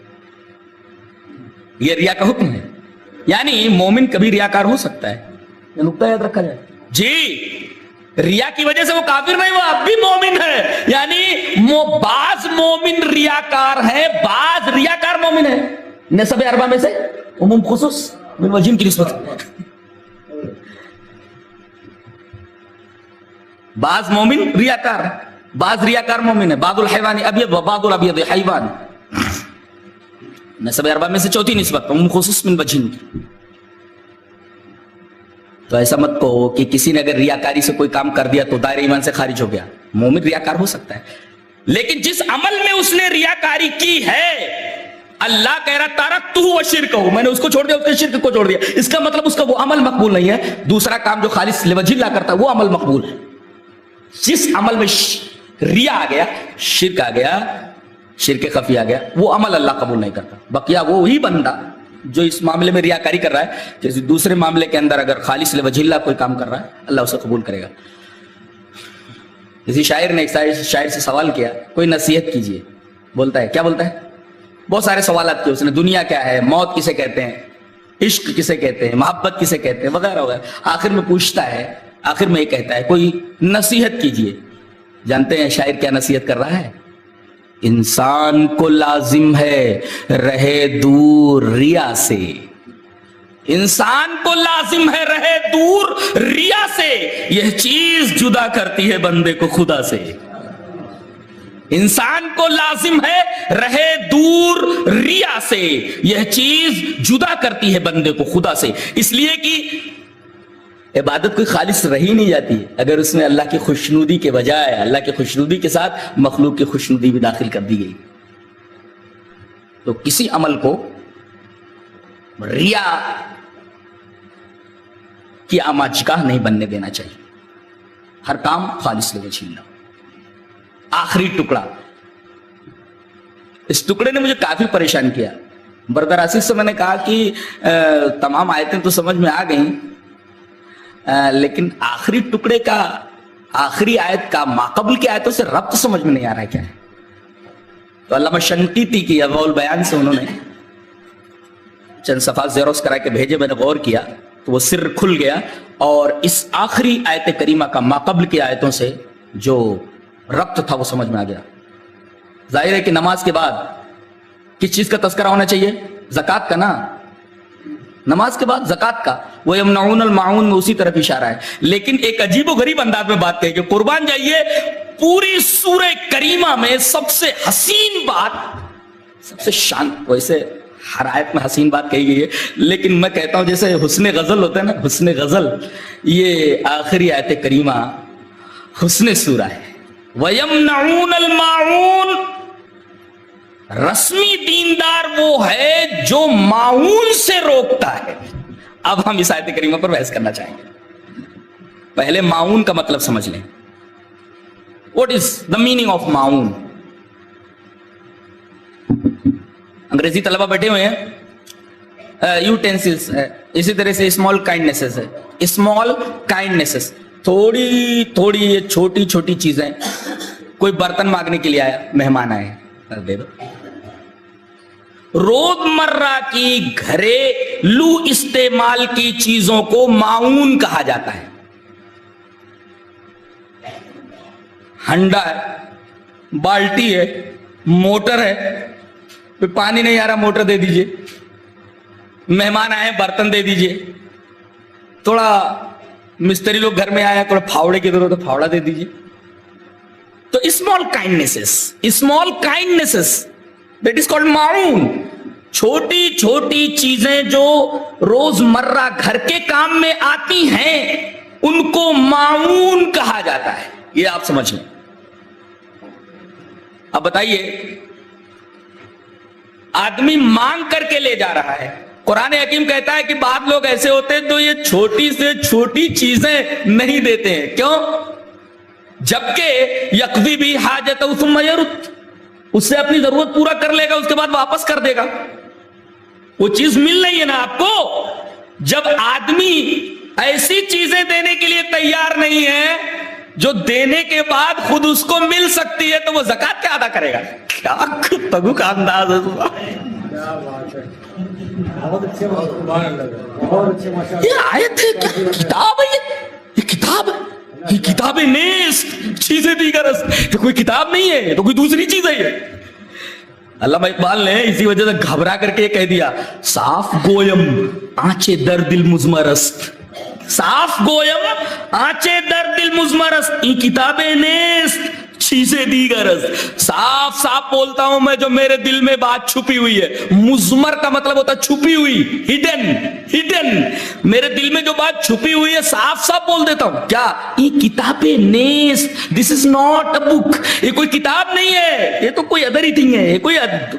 یہ ریا کا حکم ہے، یعنی مومن کبھی ریاکار ہو سکتا ہے، یہ نقطہ یاد رکھا جائے۔ جی ریا کی وجہ سے وہ کافر نہیں، وہ اب بھی مومن ہے، یعنی بعض مومن ریاکار ہے، بعض ریاکار مومن ہے۔ نسب اربعہ میں سے عموم خصوص من وجہین کی نسبت، بعض مومن ریاکار، بعض ریاکار مومن ہے۔ بعض الحیوان ابیض و بعض الابیض حیوان، نسب اربعہ میں سے چوتھی نسبت، عموم خصوص من وجہین کی۔ تو ایسا مت کہو کہ کسی نے اگر ریاکاری سے کوئی کام کر دیا تو دائرہ ایمان سے خارج ہو گیا۔ مومن ریاکار ہو سکتا ہے، لیکن جس عمل میں اس نے ریاکاری کی ہے، اللہ کہہ رہا ترکتہ وشرکہ، میں نے اس کو چھوڑ دیا، اس کے شرک کو چھوڑ دیا، اس کا مطلب اس کا وہ عمل مقبول نہیں ہے۔ دوسرا کام جو خالص لوجہ اللہ کرتا ہے وہ عمل مقبول ہے۔ جس عمل میں ریا آ گیا، شرک آ گیا، شرک خفی آ گیا، وہ عمل اللہ قبول نہیں کرتا۔ بقیہ وہی بندہ جو اس معاملے میں ریاکاری کر رہا ہے، جیسے دوسرے معاملے کے اندر اگر خالص لوجہ اللہ کوئی کام کر رہا ہے، اللہ اسے قبول کرے گا۔ کسی شاعر نے ایک شاعر سے سوال کیا، کوئی نصیحت کیجئے، بولتا ہے، کیا بولتا ہے؟ بہت سارے سوالات کیے اس نے، دنیا کیا ہے، موت کسے کہتے ہیں، عشق کسے کہتے ہیں، محبت کسے کہتے ہیں، وغیرہ وغیرہ۔ آخر میں پوچھتا ہے، آخر میں یہ کہتا ہے کوئی نصیحت کیجئے۔ جانتے ہیں شاعر کیا نصیحت کر رہا ہے؟ انسان کو لازم ہے رہے دور ریا سے، انسان کو لازم ہے رہے دور ریا سے، یہ چیز جدا کرتی ہے بندے کو خدا سے۔ انسان کو لازم ہے رہے دور ریا سے، یہ چیز جدا کرتی ہے بندے کو خدا سے، اس لیے کہ عبادت کوئی خالص رہی نہیں جاتی اگر اس میں اللہ کی خوشنودی کے بجائے اللہ کی خوشنودی کے ساتھ مخلوق کی خوشنودی بھی داخل کر دی گئی۔ تو کسی عمل کو ریا کی آماجگاہ نہیں بننے دینا چاہیے، ہر کام خالص لوگے چھیلنا۔ آخری ٹکڑا، اس ٹکڑے نے مجھے کافی پریشان کیا۔ بردر آصف سے میں نے کہا کہ تمام آیتیں تو سمجھ میں آ گئیں، لیکن آخری ٹکڑے کا آخری آیت کا ماقبل کی آیتوں سے ربط سمجھ میں نہیں آ رہا ہے کیا ہے۔ تو علامہ شنقیطی کی اضواء البیان سے انہوں نے چند صفحات زیروس کرا کے بھیجے، میں نے غور کیا تو وہ سر کھل گیا، اور اس آخری آیت کریمہ کا ماقبل کی آیتوں سے جو ربط تھا وہ سمجھ میں آ گیا۔ ظاہر ہے کہ نماز کے بعد کس چیز کا تذکرہ ہونا چاہیے؟ زکوٰۃ کا نا، نماز کے بعد زکوٰۃ کا، وَيَمْنَعُونَ الْمَاعُونَ میں اسی طرف اشارہ ہے۔ لیکن ایک عجیب و غریب انداز میں بات کہی کہ قربان جائیے، پوری سورہ کریمہ میں سب سے حسین بات، سب سے شان، ویسے ہر آیت میں حسین بات کہی گئی ہے، لیکن میں کہتا ہوں جیسے حسن غزل ہوتا ہے نا، حسن غزل، یہ آخری آیت کریمہ حسن سورہ ہے۔ وَيَمْنَعُونَ الْمَاعُونَ، رسمی دیندار وہ ہے جو معون سے روکتا ہے۔ اب ہم اس آیت کریمہ پر بحث کرنا چاہیں گے۔ پہلے معون کا مطلب سمجھ لیں، what is the meaning of معون۔ انگریزی طلبہ بیٹھے ہوئے ہیں، یوٹینسلس ہے، اسی طرح سے اسمال کائنڈنیسز ہے، اسمال کائنڈنیسز، تھوڑی تھوڑی یہ چھوٹی چھوٹی چیزیں۔ کوئی برتن مانگنے کے لیے آیا، مہمان آئے، دے دو۔ روزمرہ کی گھریلو استعمال کی چیزوں کو معون کہا جاتا ہے۔ ہنڈا ہے، بالٹی ہے، موٹر ہے، پھر پانی نہیں آ رہا موٹر دے دیجئے، مہمان آئے برتن دے دیجئے، تھوڑا مستری لوگ گھر میں آیا تھوڑا پھاوڑے کی ضرورت ہے پھاوڑا دے دیجئے۔ تو اسمال کائنڈنیسز دیٹ از کالڈ معون۔ چھوٹی چھوٹی چیزیں جو روزمرہ گھر کے کام میں آتی ہیں ان کو معون کہا جاتا ہے، یہ آپ سمجھ لیں۔ اب بتائیے، آدمی مانگ کر کے لے جا رہا ہے، قرآن حکیم کہتا ہے کہ بعض لوگ ایسے ہوتے ہیں تو یہ چھوٹی سے چھوٹی چیزیں نہیں دیتے ہیں، کیوں؟ جبکہ یقضی بھی حاجت ثم یرد، اس سے اپنی ضرورت پورا کر لے گا، اس کے بعد واپس کر دے گا۔ وہ چیز مل رہی ہے نا آپ کو۔ جب آدمی ایسی چیزیں دینے کے لیے تیار نہیں ہے جو دینے کے بعد خود اس کو مل سکتی ہے، تو وہ زکوٰۃ کیا ادا کرے گا؟ کیا تگو کا انداز ہے، یہ آیت ہے، کتاب ہے، یہ کتاب ہے، یہ کتاب نیست چیزیں دیگر، یہ کوئی کتاب نہیں ہے، یہ تو کوئی دوسری چیز ہے۔ یہ علامہ اقبال نے اسی وجہ سے گھبرا کر کے کہہ دیا، صاف گویم آنچے در دل مزمرست، صاف گویم آنچے در دل مزمرست، یہ کتابیں نیست چیزیں دیگر۔ صاف صاف بولتا ہوں میں جو میرے دل میں بات چھپی ہوئی ہے۔ مزمر کا مطلب ہوتا ہے چھپی ہوئی، ہڈن۔ میرے دل میں جو بات چھپی ہوئی ہے صاف صاف بول دیتا ہوں۔ کیا؟ یہ کتابیں نیست، دس از ناٹ اے بک، یہ کوئی کتاب نہیں ہے، یہ تو کوئی ادر ہی تھنگ ہے، یہ کوئی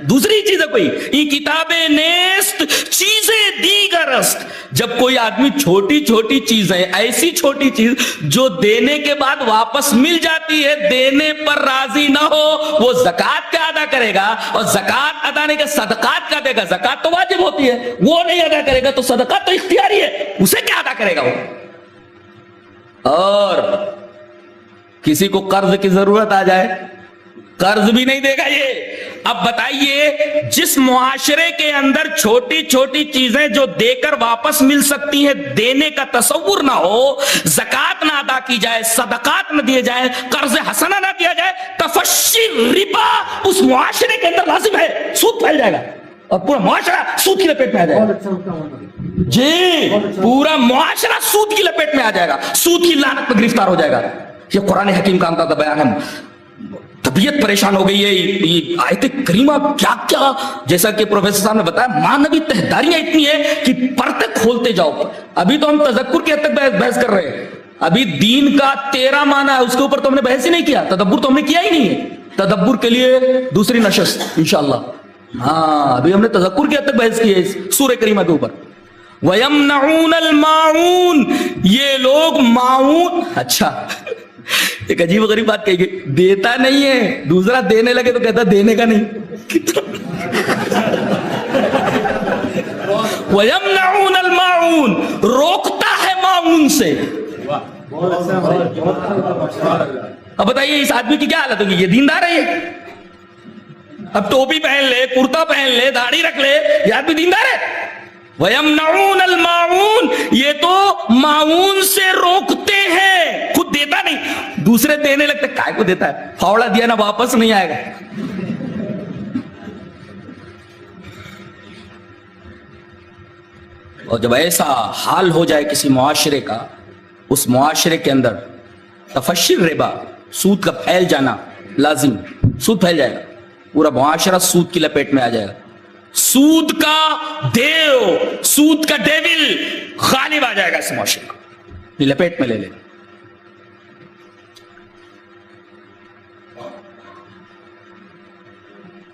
دوسری چیز ہے کوئی۔ یہ کتابیں نیست چیزیں دیگر است۔ جب کوئی آدمی چھوٹی چھوٹی چیزیں، ایسی چھوٹی چیز جو دینے کے بعد واپس مل جاتی ہے، دینے پر راضی نہ ہو، وہ زکوٰۃ کیا ادا کرے گا؟ اور زکوٰۃ ادا نہیں کہ صدقات کیا دے گا؟ زکوٰۃ تو واجب ہوتی ہے، وہ نہیں ادا کرے گا تو صدقات تو اختیاری ہے، اسے کیا ادا کرے گا وہ؟ اور کسی کو قرض کی ضرورت آ جائے قرض بھی نہیں دے گا یہ. اب بتائیے جس معاشرے کے اندر چھوٹی چھوٹی چیزیں جو دے کر واپس مل سکتی ہیں دینے کا تصور نہ ہو, زکات نہ ادا کی جائے, صدقات نہ دیے جائے, قرض حسنہ نہ دیا جائے, تفشی ربا اس معاشرے کے اندر لازم ہے. سود پھیل جائے گا اور پورا معاشرہ سود کی لپیٹ میں آ جائے گا. جی پورا معاشرہ سود کی لپیٹ میں آ جائے گا, سود کی لعنت میں گرفتار ہو جائے گا. یہ قرآن حکیم کا اندازہ بیان ہے. طبیعت پریشان ہو گئی ہے. یہ آیت کریمہ کیا کیا, جیسا کہ پروفیسر صاحب نے بتایا, مانوی تہداریاں اتنی ہیں کہ پرتے کھولتے جاؤ. ابھی تو ہم تذکر کے حد تک بحث کر رہے ہیں. ابھی دین کا 13 معنی ہے, اس کے اوپر تو ہم نے بحث ہی نہیں کیا. تدبر تو ہم نے کیا ہی نہیں ہے. تدبر کے لیے دوسری نشست انشاءاللہ. ہاں ابھی ہم نے تذکر کے حد تک بحث کی ہے سورہ کریمہ کے اوپر. وَيَمْنَعُونَ الْمَاعُونَ, یہ لوگ معاون. اچھا ایک عجیب و غریب بات کہی گئی, دیتا نہیں ہے, دوسرا دینے لگے تو کہتا دینے کا نہیں. وَيَمْنَعُونَ الْمَاعُونَ, روکتا ہے معاون سے. اب بتائیے اس آدمی کی کیا حالت ہوگی, یہ دیندار ہے یہ. اب ٹوپی پہن لے, کرتا پہن لے, داڑھی رکھ لے, یہ آدمی دیندار ہے. وَيَمْنَعُونَ الْمَاعُونَ, یہ تو معاون سے روکتے ہیں, خود دیتا نہیں, دوسرے دینے لگتے. کائے کو دیتا ہے, پھاوڑا دیا نا واپس نہیں آئے گا. اور جب ایسا حال ہو جائے کسی معاشرے کا, اس معاشرے کے اندر تفشی ربا, سود کا پھیل جانا لازم. سود پھیل جائے گا, پورا معاشرہ سود کی لپیٹ میں آ جائے گا. سود کا دیو, سود کا ڈیول غالب آ جائے گا اس معاشرے کو, لپیٹ میں لے لے.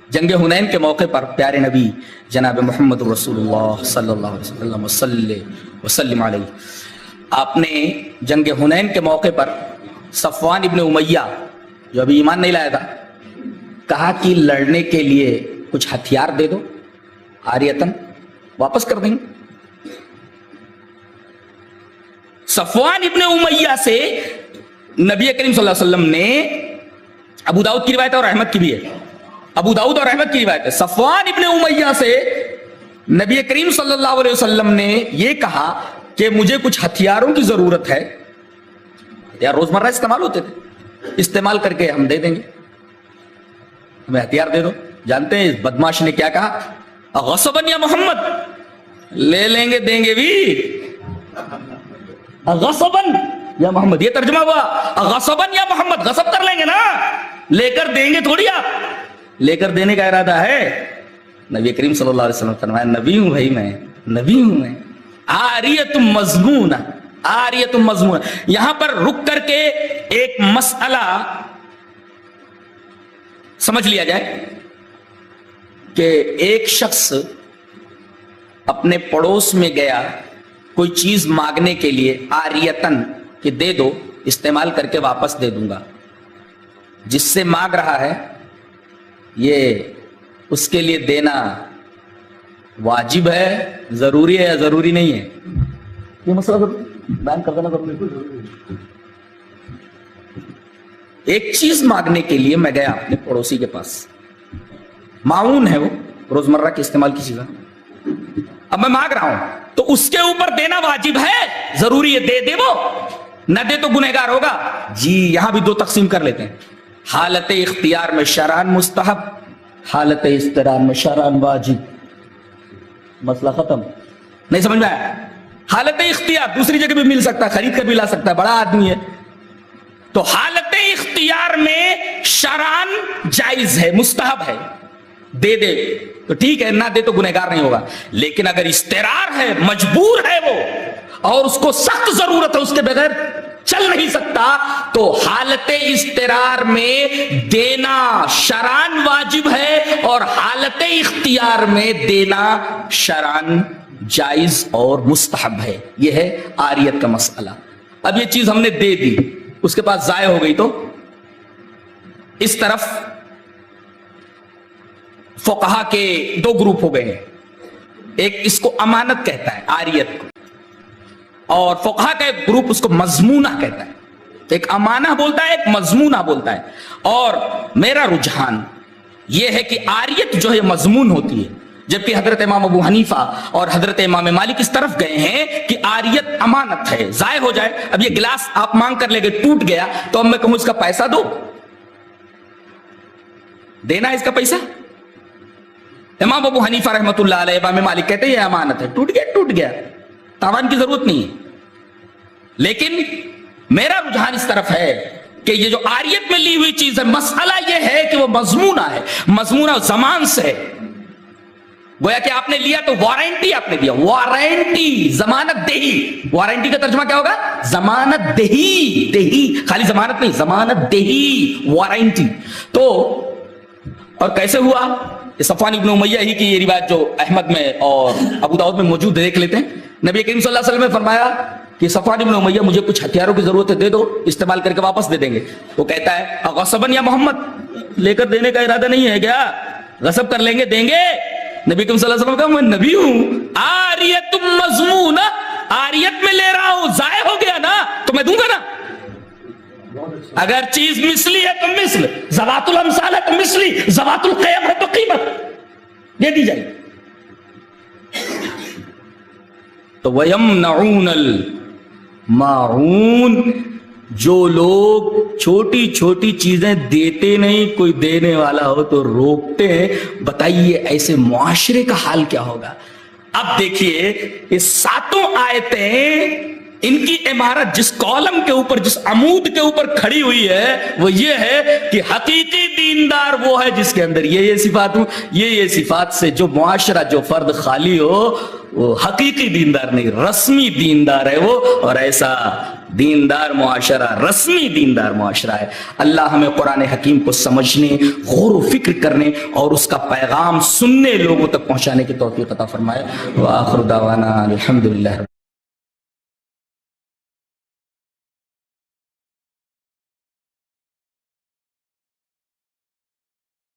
جنگ حنین کے موقع پر پیارے نبی جناب محمد رسول اللہ صلی اللہ علیہ وسلم علیہ, آپ نے جنگ حنین کے موقع پر صفوان ابن امیہ جو ابھی ایمان نہیں لایا تھا, کہا کہ لڑنے کے لیے کچھ ہتھیار دے دو, آریتن واپس کر دیں گے. صفوان ابن امیہ سے نبی کریم صلی اللہ علیہ وسلم نے, ابو داؤد کی روایت ہے اور احمد کی بھی ہے, ابو داؤد اور احمد کی روایت ہے, صفوان ابن امیہ سے نبی کریم صلی اللہ علیہ وسلم نے یہ کہا کہ مجھے کچھ ہتھیاروں کی ضرورت ہے. ہتھیار روزمرہ استعمال ہوتے تھے, استعمال کر کے ہم دے دیں گے, ہمیں ہتھیار دے دو. جانتے ہیں اس بدماش نے کیا کہا, غصباً یا محمد, لے لیں گے دیں گے بھی. غصباً یا محمد, یہ ترجمہ ہوا غصباً یا محمد, غصب کر لیں گے نا, لے کر دیں گے تھوڑی. آپ لے کر دینے کا ارادہ ہے. نبی کریم صلی اللہ علیہ وسلم فرمایا, نبی ہوں بھائی, میں نبی ہوں, میں آریت مضمون, آریت مضمون. یہاں پر رک کر کے ایک مسئلہ سمجھ لیا جائے کہ ایک شخص اپنے پڑوس میں گیا کوئی چیز مانگنے کے لیے, آریتن کہ دے دو, استعمال کر کے واپس دے دوں گا. جس سے مانگ رہا ہے یہ اس کے لیے دینا واجب ہے, ضروری ہے یا ضروری نہیں ہے, یہ مسئلہ بیان کر دینا ضروری. ایک چیز مانگنے کے لیے میں گیا اپنے پڑوسی کے پاس, معاون ہے وہ, روزمرہ کے استعمال کی چیز ہے, اب میں مانگ رہا ہوں تو اس کے اوپر دینا واجب ہے, ضروری ہے, دے وہ, نہ دے تو گنہگار ہوگا. جی یہاں بھی دو تقسیم کر لیتے ہیں, حالت اختیار میں شرعاً مستحب, حالت اضطرار میں شرعاً واجب. مسئلہ ختم. نہیں سمجھ میں آیا؟ حالت اختیار دوسری جگہ بھی مل سکتا ہے, خرید کر بھی لا سکتا ہے, بڑا آدمی ہے. تو حالت اختیار میں شرعاً جائز ہے, مستحب ہے, دے دے تو ٹھیک ہے, نہ دے تو گنہگار نہیں ہوگا. لیکن اگر اضطرار ہے, مجبور ہے وہ, اور اس کو سخت ضرورت ہے, اس کے بغیر چل نہیں سکتا, تو حالت اضطرار میں دینا شرعاً واجب ہے, اور حالت اختیار میں دینا شرعاً جائز اور مستحب ہے. یہ ہے عاریت کا مسئلہ. اب یہ چیز ہم نے دے دی, اس کے پاس ضائع ہو گئی, تو اس طرف فقہا کے دو گروپ ہو گئے ہیں. ایک اس کو امانت کہتا ہے عاریت کو, اور فقہا کا ایک گروپ اس کو مضمونہ کہتا ہے ایک امانہ بولتا ہے، ایک مضمونہ بولتا ہے. اور میرا رجحان یہ ہے کہ آریت جو ہے مضمون ہوتی ہے، جبکہ حضرت امام ابو حنیفہ اور حضرت امام مالک اس طرف گئے ہیں کہ آریت امانت ہے، ضائع ہو جائے. اب یہ گلاس آپ مانگ کر لے گئے، ٹوٹ گیا، تو اب میں کہوں اس کا پیسہ دو، دینا ہے اس کا پیسہ. امام ابو حنیفہ رحمۃ اللہ علیہ، امام مالک کہتے ہیں یہ امانت ہے، ٹوٹ گیا ٹوٹ گیا، تاوان کی ضرورت نہیں ہے. لیکن میرا رجحان اس طرف ہے کہ یہ جو آریت میں لی ہوئی چیز ہے، مسئلہ یہ ہے کہ وہ مضمونہ ہے، مضمونہ زمان سے ہے. گویا کہ آپ نے لیا تو وارنٹی آپ نے دیا، وارنٹی، ضمانت دہی. وارنٹی کا ترجمہ کیا ہوگا؟ ضمانت دہی. دہی خالی ضمانت نہیں، ضمانت دہی، وارنٹی. تو اور کیسے ہوا؟ صفوان ابن امیہ ہی کی یہ روایت جو احمد میں اور ابو داؤد میں موجود ہے، دیکھ لیتے ہیں. نبی کریم صلی اللہ علیہ وسلم نے فرمایا کہ صفوان ابن امیہ مجھے کچھ ہتھیاروں کی ضرورت ہے، دے دو، استعمال کر کے واپس دے دیں گے. وہ کہتا ہے غصباً یا محمد، لے کر دینے کا ارادہ نہیں ہے کیا؟ غصب کر لیں گے، دیں گے؟ نبی کریم صلی اللہ علیہ وسلم کہا میں نبی ہوں، آریت مضمونہ، آریت میں لے رہا ہوں، ضائع ہو گیا نا تو میں دوں گا نا. اگر چیز مثلی ہے تو مثل، ذوات الامثال ہے تو مثلی، ذوات القیم ہے تو قیمت دے دی جائے. تو وَيَمْنَعُونَ الْمَاعُونَ، جو لوگ چھوٹی چھوٹی چیزیں دیتے نہیں، کوئی دینے والا ہو تو روکتے ہیں. بتائیے ایسے معاشرے کا حال کیا ہوگا؟ اب دیکھیے یہ ساتوں آیتیں، ان کی عمارت جس کالم کے اوپر، جس عمود کے اوپر کھڑی ہوئی ہے وہ یہ ہے کہ حقیقی دیندار وہ ہے جس کے اندر یہ صفات ہوں، یہ صفات سے جو معاشرہ، جو فرد خالی ہو وہ حقیقی دیندار نہیں، رسمی دیندار ہے وہ. اور ایسا دیندار معاشرہ رسمی دیندار معاشرہ ہے. اللہ ہمیں قرآن حکیم کو سمجھنے، غور و فکر کرنے اور اس کا پیغام سننے، لوگوں تک پہنچانے کی توفیق عطا فرمائے. وآخر دعوانا الحمدللہ.